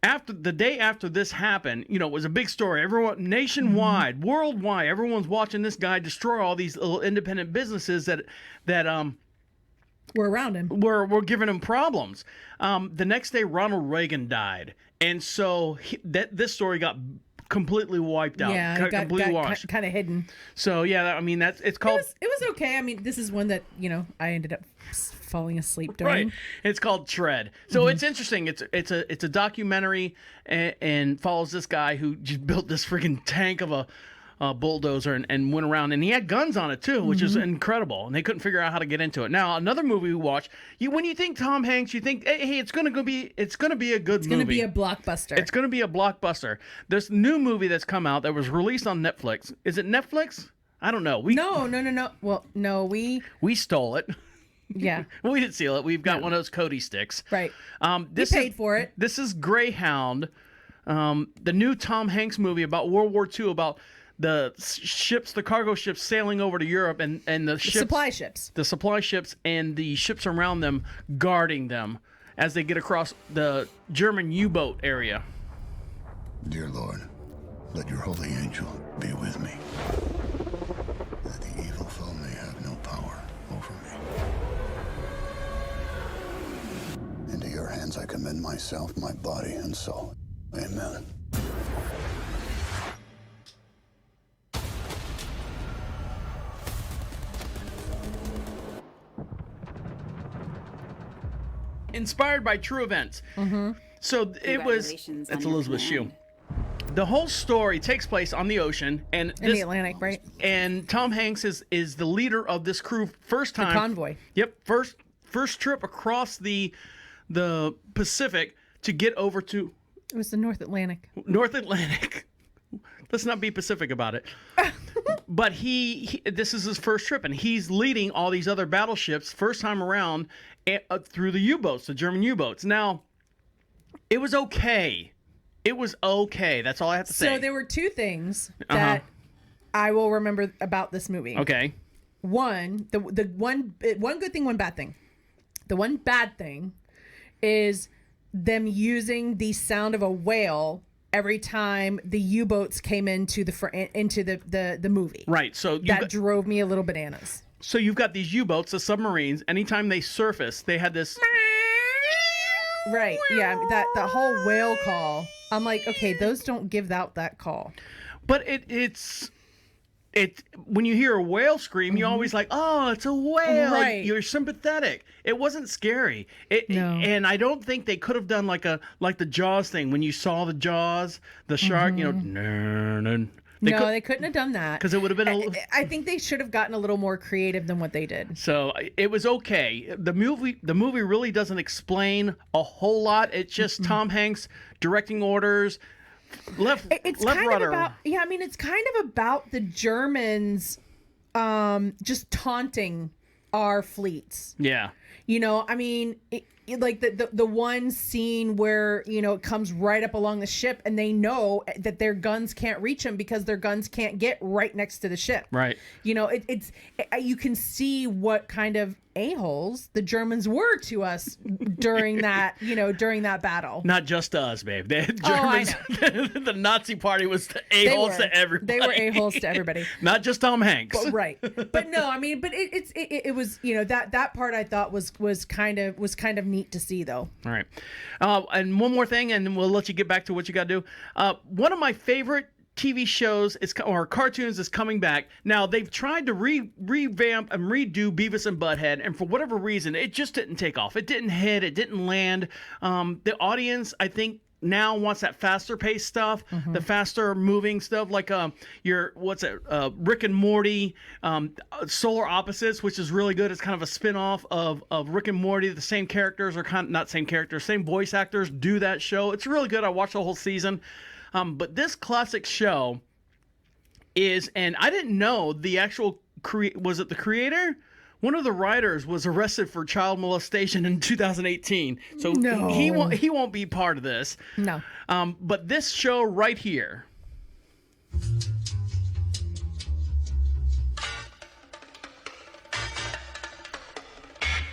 the day after this happened, it was a big story. Everyone, nationwide, worldwide, everyone's watching this guy destroy all these little independent businesses that were around him. Were giving him problems. The next day, Ronald Reagan died, and so this story got completely wiped out. Yeah, completely washed. Kind of hidden. So yeah, I mean it's called. It was okay. I mean, this is one that I ended up falling asleep during. Right. It's called Tread. So it's interesting. It's a documentary and follows this guy who just built this freaking tank of bulldozer and went around, and he had guns on it too, which is incredible, and they couldn't figure out how to get into it. Now, another movie we watched, when you think Tom Hanks, you think, hey, it's gonna be a good movie. It's gonna be a blockbuster. It's gonna be a blockbuster. This new movie that's come out that was released on Netflix. Is it Netflix? I don't know. No. Well, no, we stole it. Yeah. We didn't steal it. We've got one of those Cody sticks. Right. We paid for it. This is Greyhound, the new Tom Hanks movie about World War II, about the ships, the cargo ships sailing over to Europe, and the ships, the supply ships, and the ships around them guarding them as they get across the German U-boat area. Dear Lord, let your holy angel be with me, that the evil foe may have no power over me. Into your hands I commend myself, my body, and soul. Amen. Inspired by true events. So it was. It's Elizabeth Shue. The whole story takes place on the ocean and in the Atlantic, right? And Tom Hanks is the leader of this crew. First time. The convoy. Yep. First trip across the Pacific to get over to. It was the North Atlantic. North Atlantic. Let's not be Pacific about it. But this is his first trip, and he's leading all these other battleships first time around through the U-boats, the German U-boats. Now, it was okay. It was okay. That's all I have to say. So there were two things that I will remember about this movie. Okay. One good thing, one bad thing. The one bad thing is them using the sound of a whale every time the U-boats came into the movie. Right. So that drove me a little bananas. So you've got these U-boats, the submarines. Anytime they surface, they had this. Right. Yeah. That whole whale call. I'm like, okay, those don't give out that call. But it's when you hear a whale scream, you're always like, oh, it's a whale. Right. You're sympathetic. It wasn't scary. No. And I don't think they could have done like the Jaws thing when you saw the Jaws, the shark. They couldn't have done that because it would have been. I think they should have gotten a little more creative than what they did. So it was okay. The movie really doesn't explain a whole lot. It's just Tom Hanks directing orders. Left rudder. It's kind of about the Germans just taunting our fleets. Yeah. Like the one scene where it comes right up along the ship and they know that their guns can't reach them because their guns can't get right next to the ship. Right. You can see what kind of a-holes the Germans were to us during that battle. Not just to us, babe. The Germans, the Nazi party was the a-holes to everybody. They were a-holes to everybody. Not just Tom Hanks. But, right. But no, it was that part I thought was kind of neat to see though. All right. And one more thing, and we'll let you get back to what you got to do. One of my favorite TV shows or cartoons is coming back. Now, they've tried to revamp and redo Beavis and Butthead, and for whatever reason, it just didn't take off. It didn't hit. It didn't land. The audience, I think, now wants that faster paced stuff, the faster moving stuff, like Rick and Morty, Solar Opposites, which is really good. It's kind of a spin-off of Rick and Morty. The same characters are not same characters, same voice actors do that show. It's really good. I watched the whole season. But this classic show is, and I didn't know the actual was it the creator? One of the writers was arrested for child molestation in 2018. So he won't be part of this. No. But this show right here.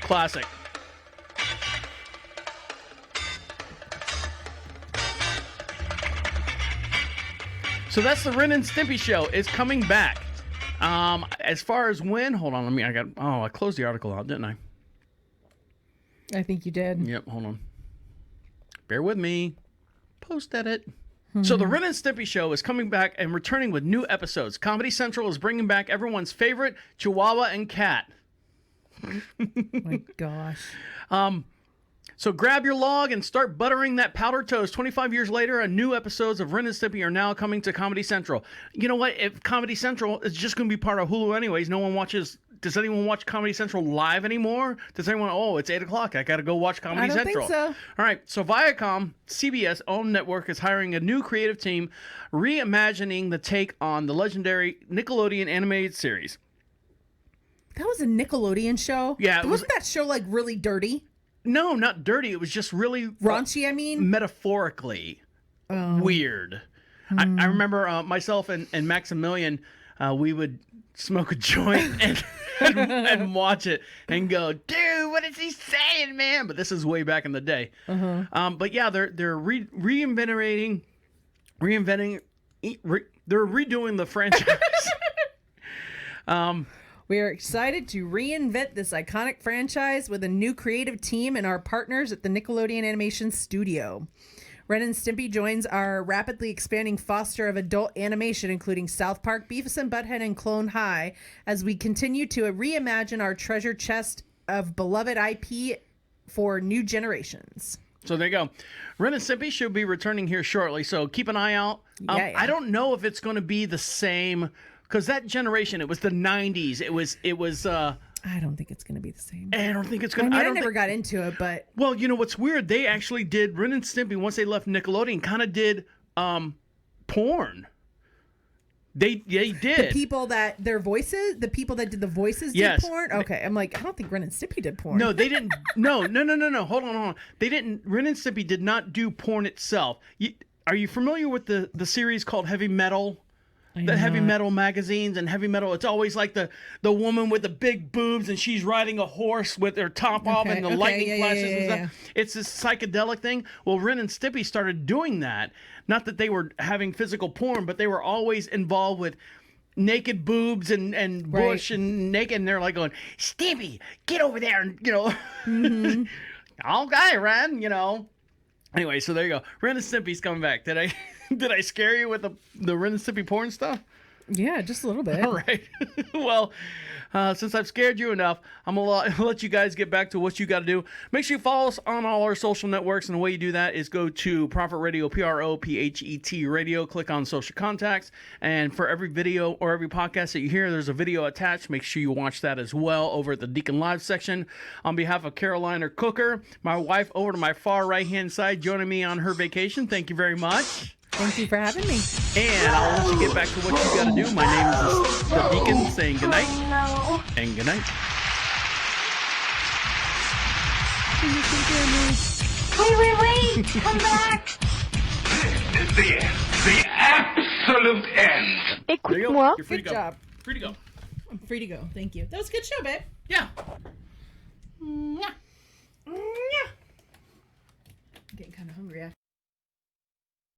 Classic. So that's the Ren and Stimpy show. It's coming back. As far as when, hold on, I closed the article out, didn't I? I think you did. Yep, hold on. Bear with me. Post edit. So the Ren and Stimpy show is coming back and returning with new episodes. Comedy Central is bringing back everyone's favorite Chihuahua and cat. Oh my gosh. So grab your log and start buttering that powdered toast. 25 years later, new episodes of Ren and Stimpy are now coming to Comedy Central. You know what? If Comedy Central is just going to be part of Hulu anyways, no one watches... Does anyone watch Comedy Central live anymore? Does anyone, it's 8 o'clock, I got to go watch Comedy Central. I don't think so. All right, so Viacom, CBS owned network, is hiring a new creative team, reimagining the take on the legendary Nickelodeon animated series. That was a Nickelodeon show? Yeah. Wasn't that show, like, really dirty? No, not dirty. It was just really... Raunchy, I mean? Metaphorically weird. I remember myself and Maximilian, we would smoke a joint and watch it and go, dude, what is he saying, man? But this is way back in the day. But yeah, they're redoing the franchise. We are excited to reinvent this iconic franchise with a new creative team and our partners at the Nickelodeon Animation Studio. Ren and Stimpy joins our rapidly expanding foster of adult animation, including South Park, Beavis and Butthead, and Clone High, as we continue to reimagine our treasure chest of beloved IP for new generations. So there you go. Ren and Stimpy should be returning here shortly, so keep an eye out. I don't know if it's going to be the same, because that generation, it was the 90s. It was. I don't think it's going to be the same. I don't think it's going to... I never got into it, but... Well, you know what's weird? They actually did... Ren and Stimpy, once they left Nickelodeon, kind of did porn. They did. The people that... The people that did the voices did porn? Okay, I'm like, I don't think Ren and Stimpy did porn. No, they didn't... No. Hold on. They didn't... Ren and Stimpy did not do porn itself. Are you familiar with the series called Heavy Metal? The heavy metal magazines and heavy metal, it's always like the woman with the big boobs and she's riding a horse with her top off and the lightning flashes and stuff. It's this psychedelic thing. Well, Ren and Stimpy started doing that. Not that they were having physical porn, but they were always involved with naked boobs and bush and naked, and they're like going, Stimpy, get over there, and okay, Ren, Anyway, so there you go. Ren and Stimpy's coming back. Did I scare you with the Ren and Stimpy porn stuff? Yeah, just a little bit. All right. Well, since I've scared you enough, I'm going to let you guys get back to what you got to do. Make sure you follow us on all our social networks, and the way you do that is go to Prophet Radio, PROPHET Radio, click on social contacts, and for every video or every podcast that you hear, there's a video attached. Make sure you watch that as well over at the DeaconLive section. On behalf of Carolina Cooker, my wife over to my far right-hand side, joining me on her vacation, thank you very much. Thank you for having me. And I'll let you get back to what you got to do. My name is the Deacon, saying goodnight. And goodnight. Wait. Come back. This is the end. The absolute end. Écoute-moi. You're free to go. Good job. Free to go. I'm free to go. Thank you. That was a good show, babe. Yeah.